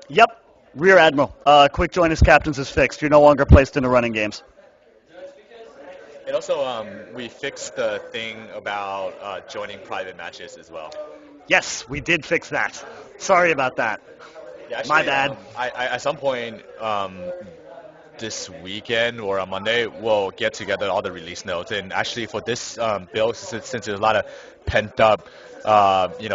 Yep, Rear Admiral. Quick join as captains is fixed. You're no longer placed in the running games. And also, we fixed the thing about joining private matches as well. Yes, we did fix that. Sorry about that. Yeah, actually, My bad. I at some point this weekend or on Monday, we'll get together all the release notes. And actually, for this build, since there's a lot of pent up,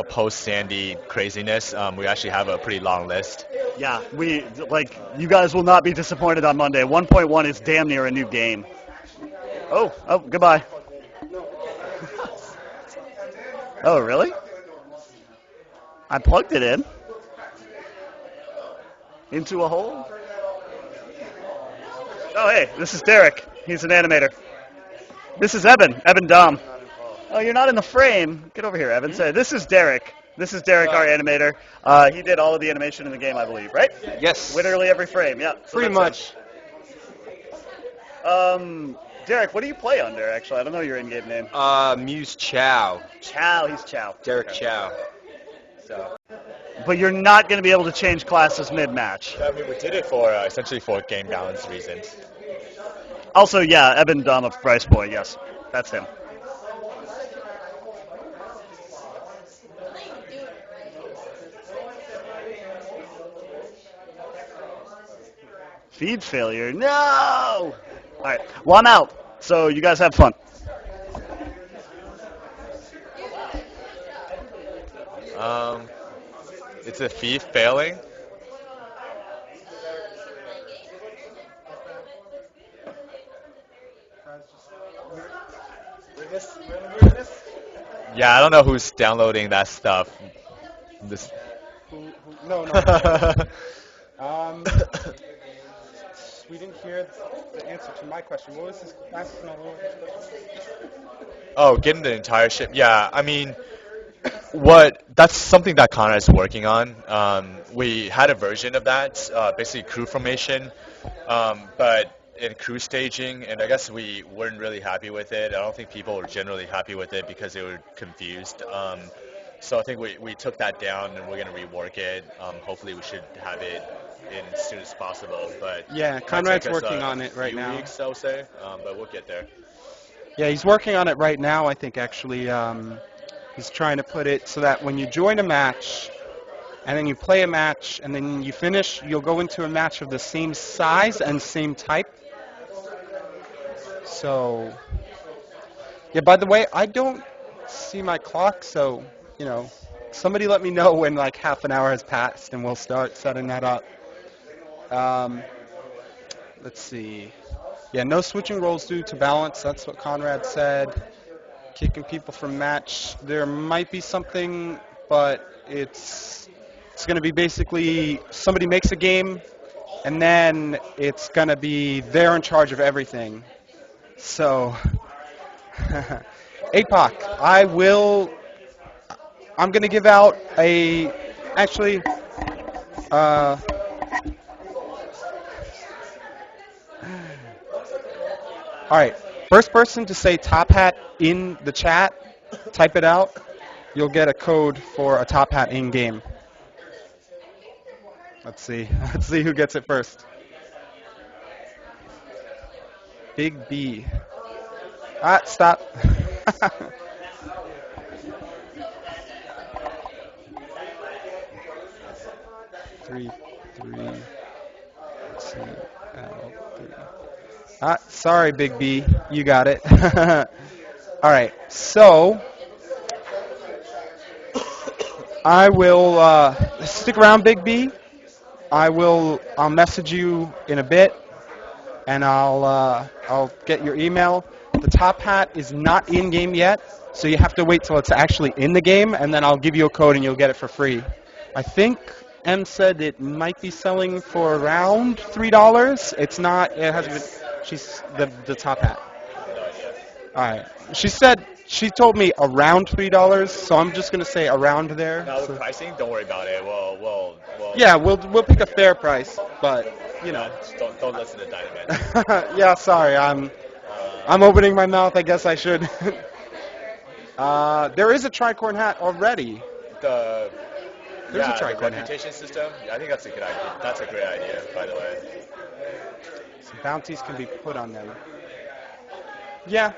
post Sandy craziness, we actually have a pretty long list. Yeah, you guys will not be disappointed on Monday. 1.1 is damn near a new game. Oh, goodbye. Oh, really? I plugged it in. Into a hole? Oh, hey, this is Derek. He's an animator. This is Evan Dom. Oh, you're not in the frame. Get over here, Evan. Say, this is Derek. This is Derek, our animator. He did all of the animation in the game, I believe, right? Yes. Literally every frame, yeah. So Pretty that's much. Derek, what do you play under, actually? I don't know your in-game name. Muse Chow. Chow, he's Chow. Derek Okay. Chow. So. But you're not going to be able to change classes mid-match. I mean, we did it for essentially for game balance reasons. Also, yeah, Evan Dom of Bryce Boy, yes. That's him. Feed failure. No! All right. Well, I'm out. So you guys have fun. It's a thief failing. Yeah, I don't know who's downloading that stuff. This. No. We didn't hear the answer to my question. What was his question? Oh, getting the entire ship. Yeah, I mean, that's something that Conrad's working on. We had a version of that, basically crew formation, but in crew staging, and I guess we weren't really happy with it. I don't think people were generally happy with it because they were confused. So I think we took that down and we're going to rework it. Hopefully we should have it in as soon as possible. But yeah, it might Conrad's take us working on it right few now. weeks, I would say, but we'll get there. Yeah, he's working on it right now, I think, actually. He's trying to put it so that when you join a match, and then you play a match, and then you finish, you'll go into a match of the same size and same type. So, yeah, by the way, I don't see my clock, so, somebody let me know when, like, half an hour has passed, and we'll start setting that up. Let's see. Yeah, no switching roles due to balance. That's what Conrad said. Kicking people from match. There might be something, but it's going to be basically somebody makes a game, and then it's going to be they're in charge of everything. So, APOC, I'm going to give out All right. First person to say top hat in the chat, type it out. You'll get a code for a top hat in game. Let's see. Let's see who gets it first. Big B. Ah, stop. 3, 3, CL3. Ah, sorry, Big B. You got it. All right. So I will stick around, Big B. I'll message you in a bit, and I'll get your email. The top hat is not in game yet, so you have to wait till it's actually in the game, and then I'll give you a code and you'll get it for free. I think M said it might be selling for around $3. It's not. It hasn't been. She's the top hat. All right. She told me around $3, so I'm just gonna say around there. Now with So- pricing, don't worry about it. We'll yeah, we'll pick a fair price, but you know. just don't listen to Dynamite. Yeah, sorry. I'm opening my mouth. I guess I should. There is a tricorn hat already. The There's a the tricorn hat. reputation system. I think that's a good idea. That's a great idea, by the way. Some bounties can be put on them. Yeah.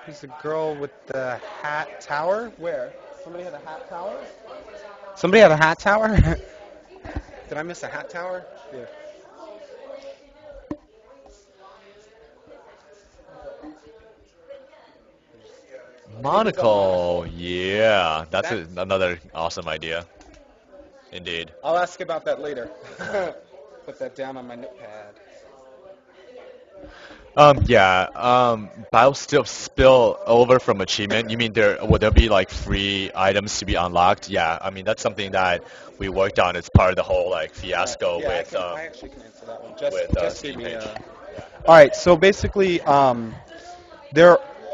Who's the girl with the hat tower? Where? Somebody had a hat tower? Somebody had a hat tower? Did I miss a hat tower? Yeah. Monocle. Yeah, that's another awesome idea. Indeed. I'll ask about that later. Put that down on my notepad. Battle still spill over from achievement. You mean will there be like free items to be unlocked? Yeah, I mean that's something that we worked on as part of the whole like fiasco Yeah, with I actually can answer that one. with, Just Steam gave me. page. All right, so basically,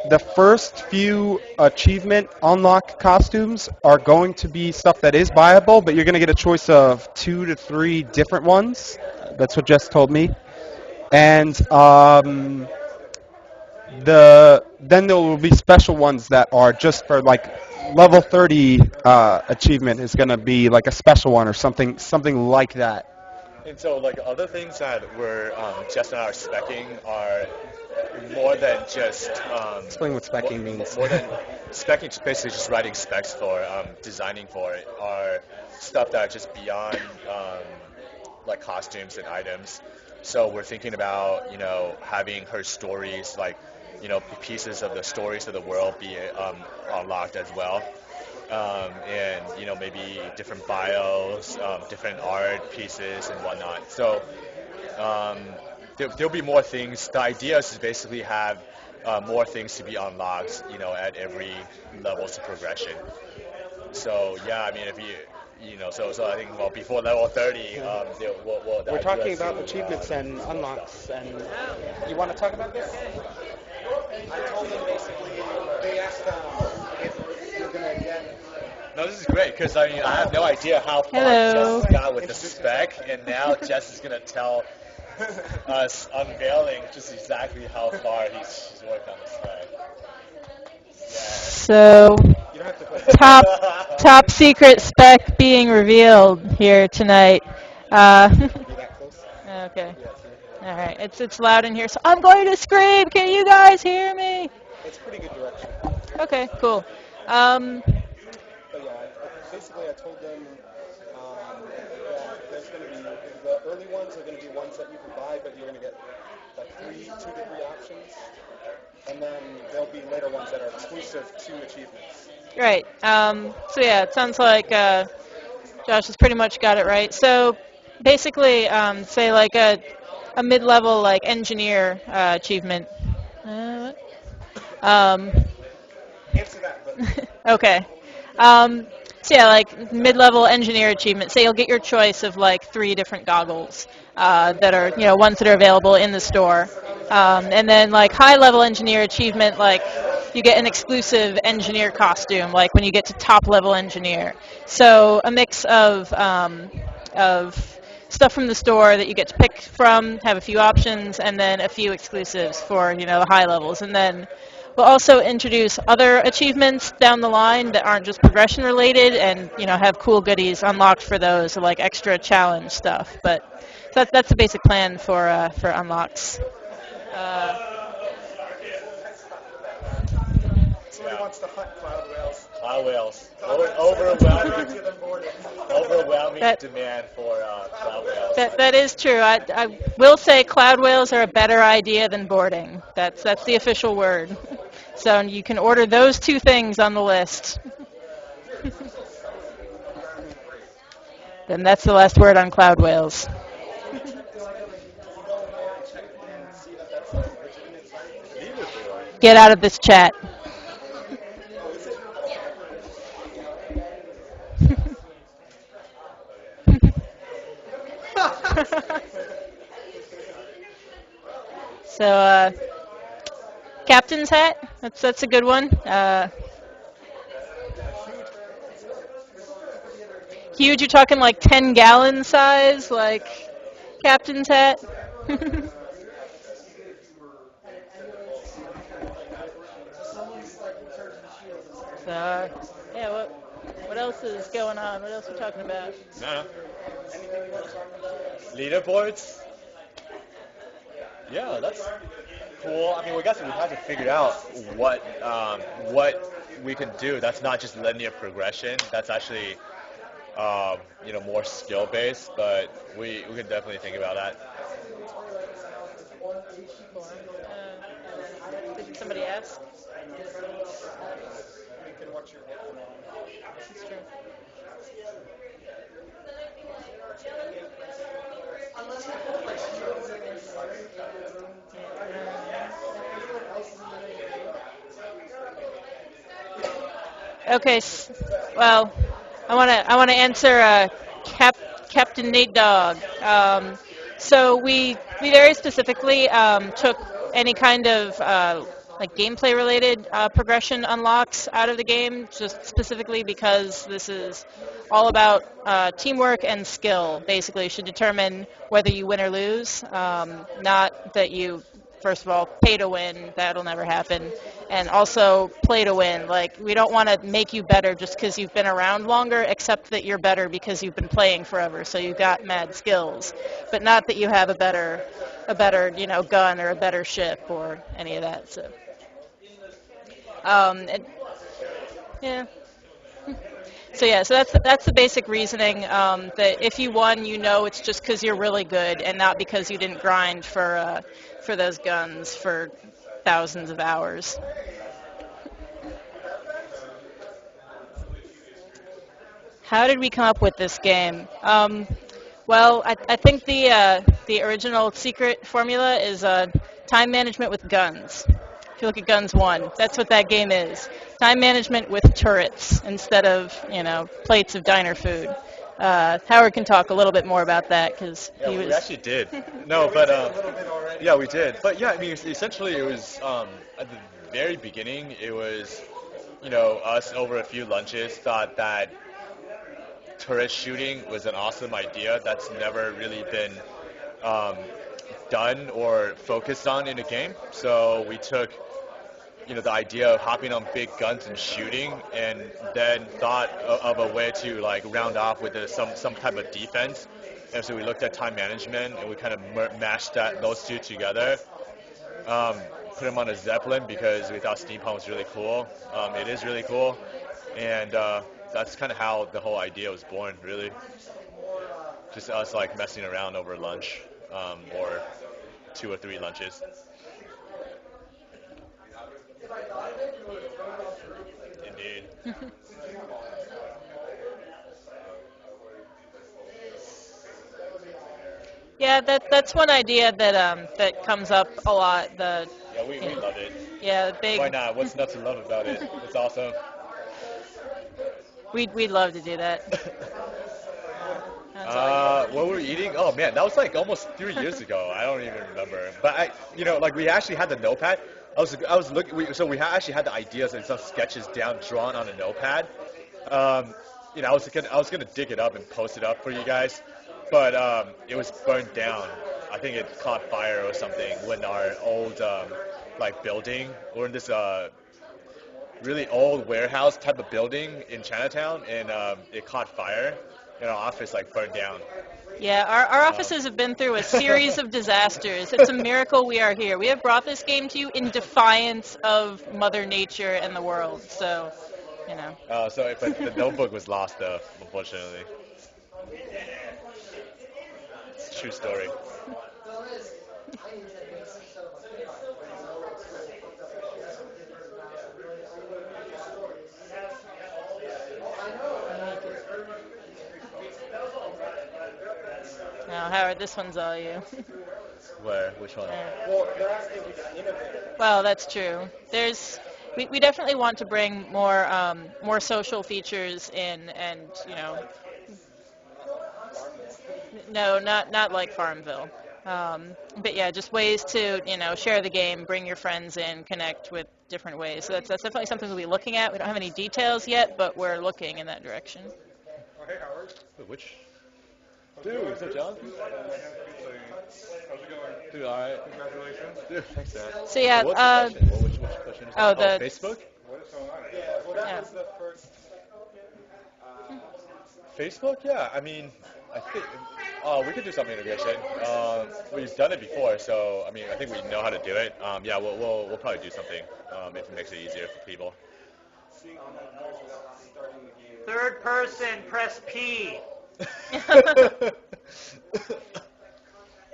the first few achievement unlock costumes are going to be stuff that is buyable, but you're going to get a choice of 2 to 3 different ones. That's what Jess told me. And then there will be special ones that are just for like level 30 achievement is going to be like a special one or something like that. And so, like, other things that we're Jess and I are specking are more than just Explain what specking means. More than specking, basically just writing specs for, designing for it, are stuff that are just beyond like costumes and items. So we're thinking about having her stories, like pieces of the stories of the world be unlocked as well. And maybe different bios, different art pieces and whatnot. So there'll be more things. The idea is to basically have more things to be unlocked, at every levels of progression. So yeah, I mean, if so I think before level 30, We're talking about achievements and unlocks, and you want to talk about this? I told them basically, they asked if you're going to get... No, this is great because I have no idea how far Hello. Jess got with the spec, and now Jess is gonna tell us, unveiling just exactly how far she's worked on the spec. So, You don't have to put top secret spec being revealed here tonight. be that close. Okay. All right. It's loud in here, so I'm going to scream. Can you guys hear me? It's pretty good direction. Okay. Cool. But yeah, basically I told them that there's going to be, the early ones are going to be ones that you can buy, but you're going to get like 2 to 3 options. And then there'll be later ones that are exclusive to achievements. Right. So yeah, it sounds like Josh has pretty much got it right. So basically, say like a mid-level like engineer achievement. What? Answer that, but Okay. So yeah, like mid-level engineer achievement. Say you'll get your choice of like 3 different goggles that are ones that are available in the store, and then like high-level engineer achievement, like you get an exclusive engineer costume, like when you get to top-level engineer. So a mix of stuff from the store that you get to pick from, have a few options, and then a few exclusives for the high levels. And then we'll also introduce other achievements down the line that aren't just progression related, and have cool goodies unlocked for those, like extra challenge stuff. But that's the basic plan for unlocks. Somebody wants to hunt cloud whales. Cloud whales. Overwhelming, overwhelming That- demand for cloud whales. That is true. I will say cloud whales are a better idea than boarding. That's the official word. So you can order those two things on the list. Then that's the last word on cloud whales. Get out of this chat. So, captain's hat. That's a good one. Huge. You're talking like 10-gallon size, like captain's hat. So, yeah. What else is going on? What else are we talking about? No. Leaderboards. Yeah, that's cool. I mean, we have to figure out what we can do. That's not just linear progression. That's actually more skill based. But we can definitely think about that. Did somebody ask? That's true. Okay. Well, I want to answer Captain Nate Dog. So we very specifically took any kind of like gameplay related progression unlocks out of the game, just specifically because this is all about teamwork and skill. Basically, you should determine whether you win or lose. Not that you, first of all, pay to win. That'll never happen. And also play to win. Like, we don't want to make you better just because you've been around longer, except that you're better because you've been playing forever. So you've got mad skills, but not that you have a better gun or a better ship or any of that. So, yeah. So that's the basic reasoning. That if you won, it's just because you're really good and not because you didn't grind for those guns for thousands of hours. How did we come up with this game? Well, I think the original secret formula is time management with guns. If you look at Guns 1, that's what that game is. Time management with turrets instead of, plates of diner food. Howard can talk a little bit more about that because he was... We actually did. No, but yeah, we did. But yeah, I mean, essentially it was at the very beginning, it was, us over a few lunches thought that turret shooting was an awesome idea that's never really been done or focused on in a game. So we took the idea of hopping on big guns and shooting, and then thought of a way to like round off with some type of defense. And so we looked at time management, and we kind of mashed those two together. Put them on a Zeppelin because we thought steampunk was really cool. It is really cool, and that's kind of how the whole idea was born, really. Just us like messing around over lunch, or 2 or 3 lunches. Indeed. Yeah, that's one idea that comes up a lot. Yeah, we love it. Yeah, the big. Why not? What's not to love about it? It's awesome. We'd love to do that. What were we eating? Oh man, that was like almost 3 years ago. I don't even remember. But like we actually had the notepad. I was looking. So we actually had the ideas and some sketches drawn on a notepad. I was gonna dig it up and post it up for you guys. but it was burned down. I think it caught fire or something when our old like building. We're in this really old warehouse type of building in Chinatown, and it caught fire, and our office like burned down. Yeah, our Um, offices have been through a series of disasters. It's a miracle we are here. We have brought this game to you in defiance of Mother Nature and the world. So, you know. but the notebook was lost though, unfortunately. It's a true story. No, Howard, this one's all you. Where? Which one? Well, that's true. We definitely want to bring more social features in, and no, not like Farmville. But yeah, just ways to share the game, bring your friends in, connect with different ways. So that's definitely something we'll be looking at. We don't have any details yet, but we're looking in that direction. Wait, which? Dude, what's up, John? Dude, all right. Congratulations. Dude, thanks, man. So yeah, What's the question? Which question is oh, that? the Facebook? yeah. Facebook? Yeah, I mean, I think we could do some integration. We've done it before, so I mean, I think we know how to do it. Yeah, we'll probably do something if it makes it easier for people. Third person, press P.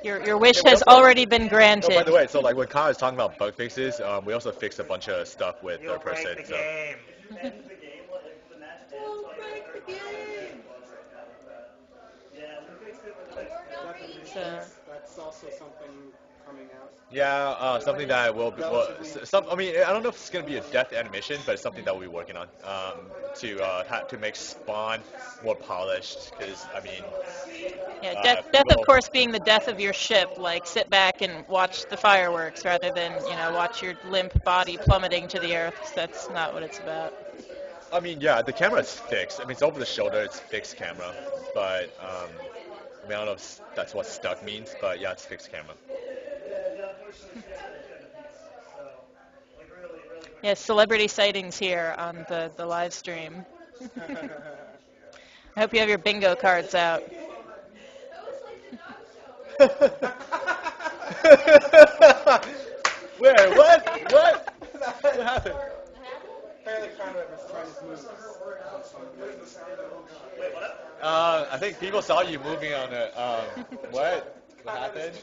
Your wish has already been Oh, by granted. the way, so like when Kyle is talking about bug fixes, we also fixed a bunch of stuff with You'll third person. break the So. game. So, That's also something coming out. Yeah, something that will be. Well, some. I mean, I don't know if it's gonna be a death animation, but it's something that we'll be working on to make Spawn more polished. Because I mean, yeah, death of we'll- course being the death of your ship. Like sit back and watch the fireworks rather than watch your limp body plummeting to the earth. 'Cause that's not what it's about. I mean, yeah, the camera is fixed. I mean, it's over the shoulder. It's fixed camera, but I mean, I don't know if that's what stuck means, but yeah, it's fixed camera. Yes, celebrity sightings here on the live stream. I hope you have your bingo cards out. Where? What? What? What happened? Apparently Conrad was trying to move. I think people saw you moving on it. What? What happened?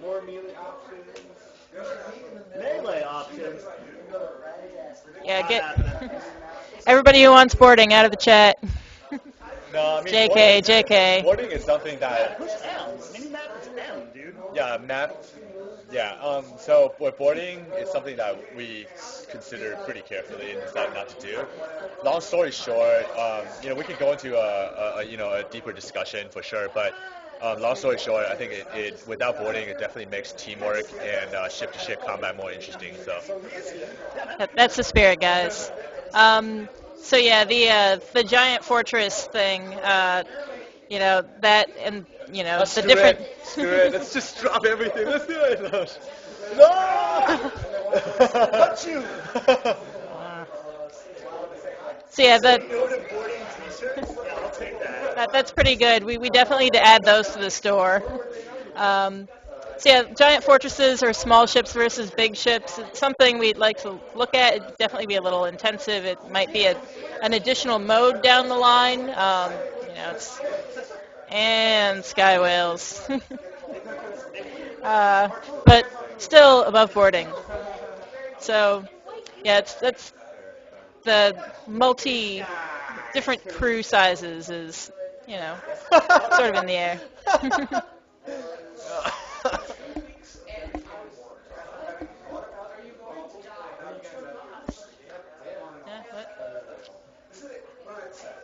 More melee options. Melee options. Yeah, get everybody who wants boarding out of the chat. No, I mean, JK, JK. boarding is something that, Push M. Mini-map is M, dude. yeah, map, yeah. So for boarding, it's something that we consider pretty carefully and decide not to do. Long story short, we can go into a deeper discussion for sure, but long story short, I think it without boarding, it definitely makes teamwork and ship-to-ship combat more interesting. So. That's the spirit, guys. So yeah, the giant fortress thing, that and the different. Screw it. Let's just drop everything. Let's do it. No! Got you. So yeah, Noted boarding t-shirts? Yeah, I'll take that. that's pretty good. We definitely need to add those to the store. So yeah, giant fortresses or small ships versus big ships. It's something we'd like to look at. It'd definitely be a little intensive. It might be an additional mode down the line. And sky whales. But still above boarding. So yeah, that's the different crew sizes is sort of in the air.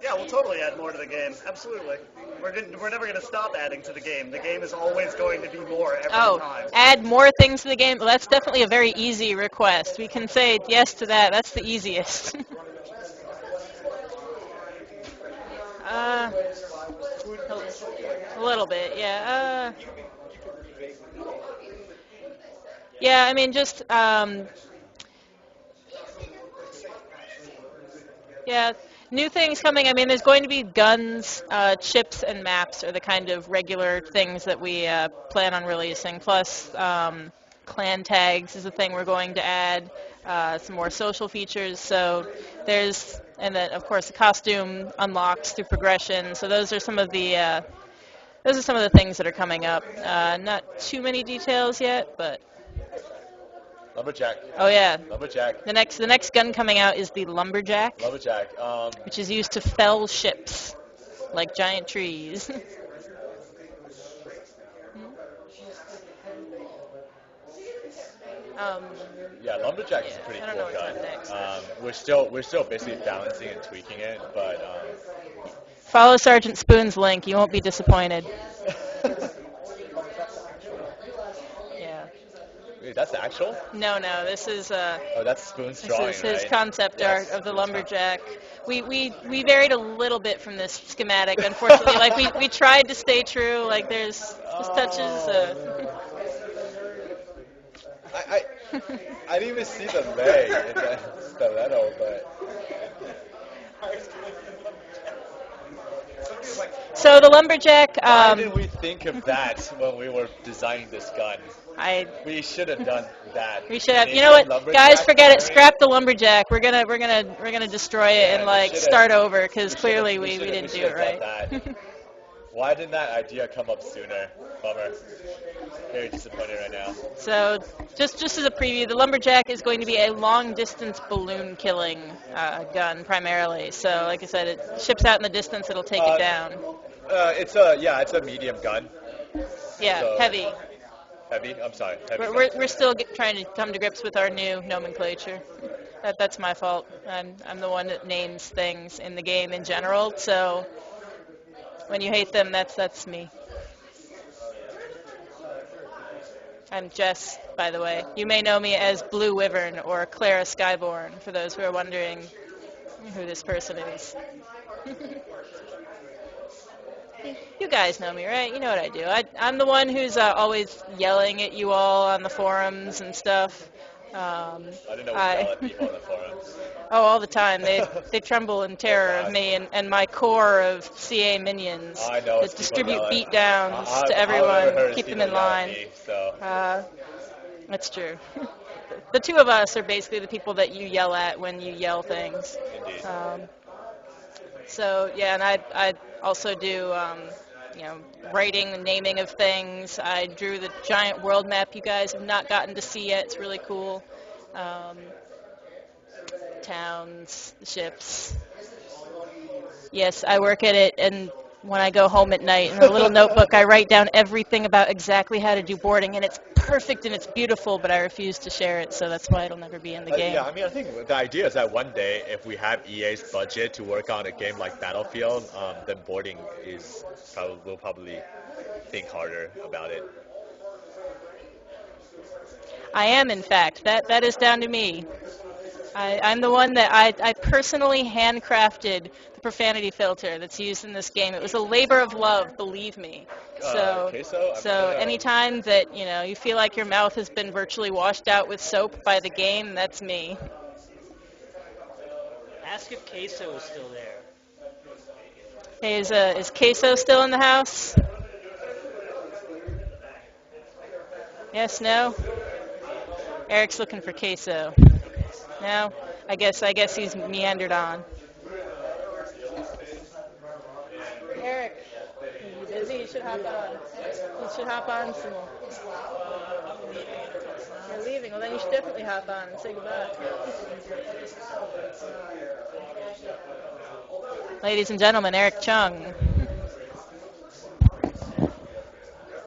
Yeah, we'll totally add more to the game. Absolutely. We're never going to stop adding to the game. The game is always going to be more every time. Add more things to the game? Well, that's definitely a very easy request. We can say yes to that. That's the easiest. A little bit, yeah. Yeah, I mean, just yeah, new things coming. I mean, there's going to be guns, chips, and maps are the kind of regular things that we plan on releasing. Plus, clan tags is a thing we're going to add. Some more social features. So and then of course the costume unlocks through progression. So those are some of the things that are coming up. Not too many details yet, but Lumberjack. oh yeah. Lumberjack. The next gun coming out is the lumberjack, Lumberjack. which is used to fell ships like giant trees. um, Yeah, Lumberjack is yeah, a pretty I don't cool know what's gun. up next. We're still basically balancing and tweaking it, but Follow Sergeant Spoon's link. You won't be disappointed. Yeah. wait, that's the actual? No. This is Oh, that's Spoon's this drawing, is his right? concept art Yes, of the Spoon's lumberjack. We varied a little bit from this schematic, unfortunately. Like we tried to stay true. Like there's touches. I didn't even see the leg in the stiletto, but So the lumberjack. why did we think of that when we were designing this gun? I We should have done that. we should have. Make You know a what, lumberjack guys? Forget it. variant. Scrap the lumberjack. We're gonna destroy it and we like should've- start over because we clearly should've- we should've- didn't do should've it done right. that. Why didn't that idea come up sooner? Bummer. Very disappointed right now. So just as a preview, the lumberjack is going to be a long distance balloon killing gun primarily. So like I said, it ships out in the distance. It'll take it down. It's a medium gun. Yeah, so- heavy. Heavy. I'm sorry. Heavy. We're still trying to come to grips with our new nomenclature. That's my fault. I'm the one that names things in the game in general. So when you hate them, that's me. I'm Jess, by the way. You may know me as Blue Wyvern or Clara Skyborn, for those who are wondering who this person is. You guys know me, right? You know what I do. I'm the one who's always yelling at you all on the forums and stuff. I didn't know we yell at people on the forums. Oh, all the time. They tremble in terror of me and my core of CA minions I know, that it's people distribute yelling. beatdowns to All I've ever everyone, heard is keep them people in yell at line. me, so. That's true. The two of us are basically the people that you yell at when you yell things. Indeed. So yeah, and I also do writing and naming of things. I drew the giant world map you guys have not gotten to see yet. It's really cool. Towns, ships. Yes, I work at it, and when I go home at night in a little notebook, I write down everything about exactly how to do boarding, and it's perfect and it's beautiful, but I refuse to share it, so that's why it'll never be in the game. Yeah, I mean, I think the idea is that one day, if we have EA's budget to work on a game like Battlefield, then boarding we'll probably think harder about it. I am, in fact. That is down to me. I'm the one that I personally handcrafted the profanity filter that's used in this game. It was a labor of love, believe me. So anytime that you feel like your mouth has been virtually washed out with soap by the game, that's me. Ask if Queso is still there. Hey, is Queso still in the house? Yes, no? Eric's looking for Queso. No? I guess he's meandered on. Eric, are you busy? You should hop on. You should hop on some more. You're leaving. Well, then you should definitely hop on and say goodbye. Ladies and gentlemen, Eric Chung.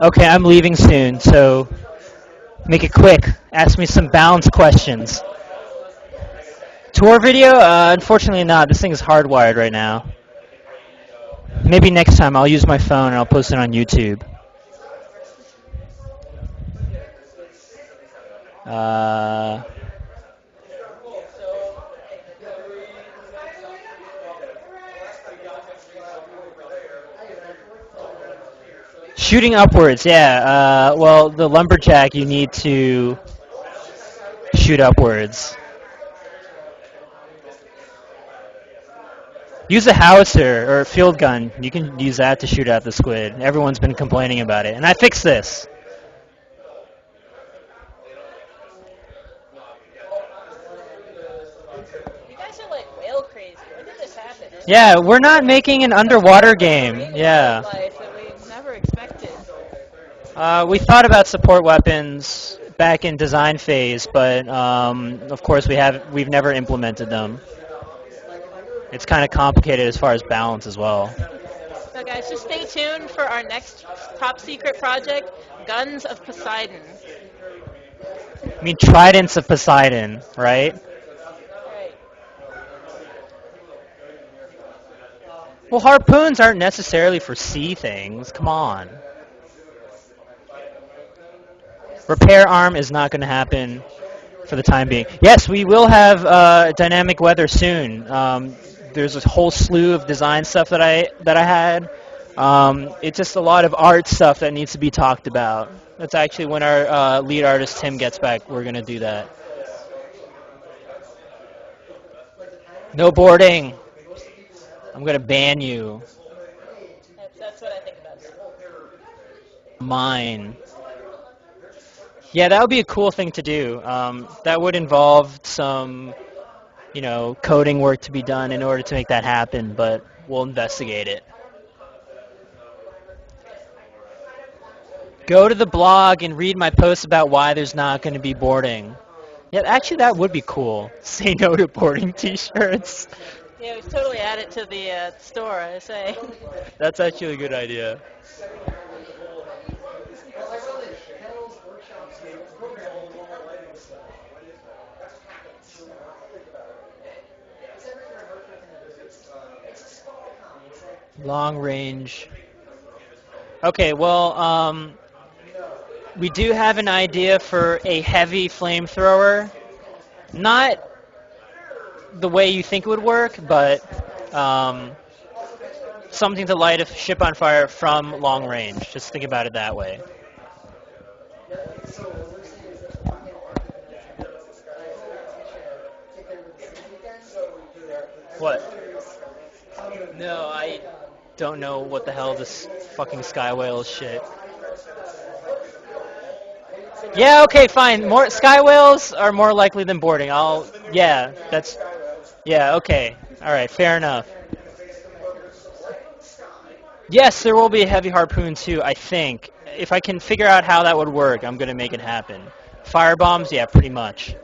Okay, I'm leaving soon, so make it quick. Ask me some balance questions. Tour video? Unfortunately not. This thing is hardwired right now. Maybe next time I'll use my phone and I'll post it on YouTube. Shooting upwards, yeah. Well, the lumberjack, you need to shoot upwards. Use a howitzer or a field gun. You can use that to shoot at the squid. Everyone's been complaining about it, and I fixed this. You guys are like whale crazy. When did this happen? Yeah, we're not making an underwater game. Yeah. Life that we never expected. We thought about support weapons back in design phase, but of course we've never implemented them. It's kind of complicated as far as balance as well. So guys, just stay tuned for our next top secret project, Guns of Poseidon. I mean, tridents of Poseidon, right? Right. Well, harpoons aren't necessarily for sea things. Come on. Repair arm is not going to happen for the time being. Yes, we will have dynamic weather soon. There's a whole slew of design stuff that I had. It's just a lot of art stuff that needs to be talked about. That's actually when our lead artist Tim gets back. We're gonna do that. No boarding. I'm gonna ban you. That's what I think about that. Mine. Yeah, that would be a cool thing to do. That would involve some, coding work to be done in order to make that happen, but we'll investigate it. Go to the blog and read my post about why there's not going to be boarding. Yeah, actually, that would be cool. Say no to boarding T-shirts. Yeah, we totally add it to the store, I say. That's actually a good idea. Long range. Okay, well, we do have an idea for a heavy flamethrower. Not the way you think it would work, but something to light a ship on fire from long range. Just think about it that way. What? No, I don't know what the hell this fucking sky whale is shit. Yeah, okay, fine. More sky whales are more likely than boarding. Yeah, okay. All right, fair enough. Yes, there will be a heavy harpoon too, I think. If I can figure out how that would work, I'm going to make it happen. Fire bombs, yeah, pretty much.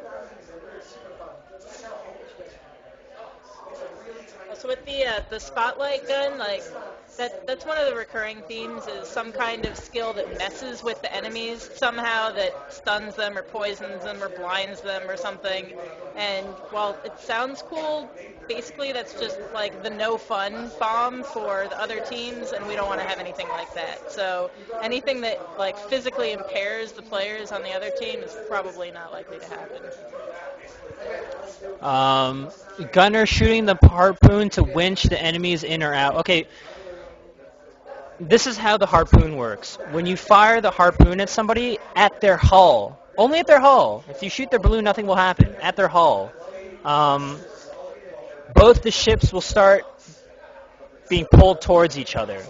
So with the spotlight gun, like that's one of the recurring themes is some kind of skill that messes with the enemies somehow, that stuns them or poisons them or blinds them or something. And while it sounds cool, basically that's just like the no fun bomb for the other teams, and we don't want to have anything like that. So anything that like physically impairs the players on the other team is probably not likely to happen. Gunner shooting the harpoon to winch the enemies in or out. Okay, this is how the harpoon works. When you fire the harpoon at somebody, at their hull, only at their hull. If you shoot their balloon, nothing will happen. At their hull. Both the ships will start being pulled towards each other.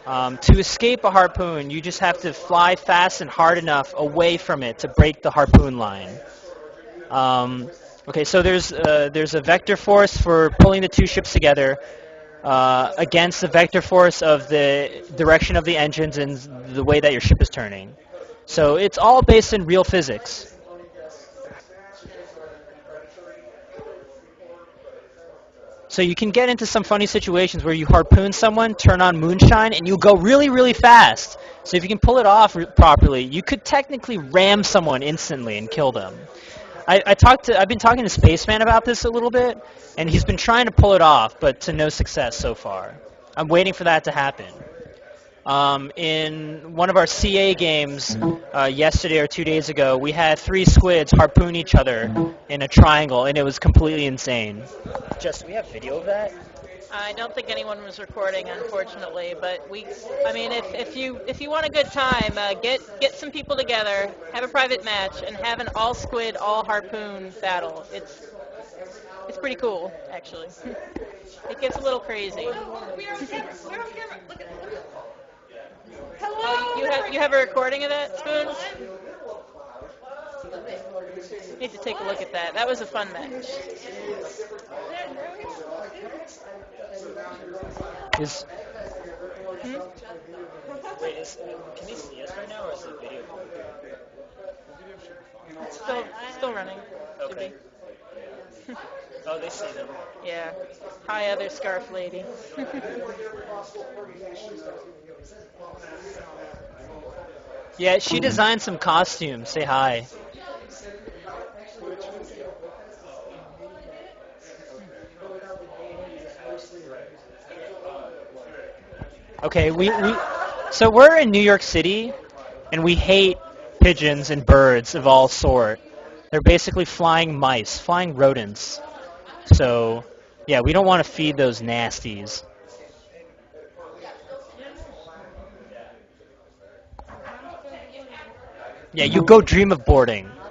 To escape a harpoon, you just have to fly fast and hard enough away from it to break the harpoon line. Okay, so there's a vector force for pulling the two ships together against the vector force of the direction of the engines and the way that your ship is turning. So it's all based in real physics. So you can get into some funny situations where you harpoon someone, turn on moonshine, and you go really, really fast. So if you can pull it off properly, you could technically ram someone instantly and kill them. I've been talking to Spaceman about this a little bit, and he's been trying to pull it off, but to no success so far. I'm waiting for that to happen. In one of our CA games yesterday or 2 days ago, we had 3 squids harpoon each other in a triangle, and it was completely insane. Just, do we have video of that? I don't think anyone was recording, unfortunately, but I mean, if you want a good time, get some people together, have a private match, and have an all squid, all harpoon battle. It's pretty cool, actually. It gets a little crazy. You have a recording of that, Spoons? Need to take a look at that. That was a fun match. Is Wait, can they see us right now, or is the video? Still running. Should Okay. be. Oh, they see them. Yeah. Hi, other scarf lady. yeah, she designed some costumes. Say hi. Okay, so we're in New York City, and we hate pigeons and birds of all sort. They're basically flying mice, flying rodents. So, yeah, we don't want to feed those nasties. Yeah, you go dream of boarding.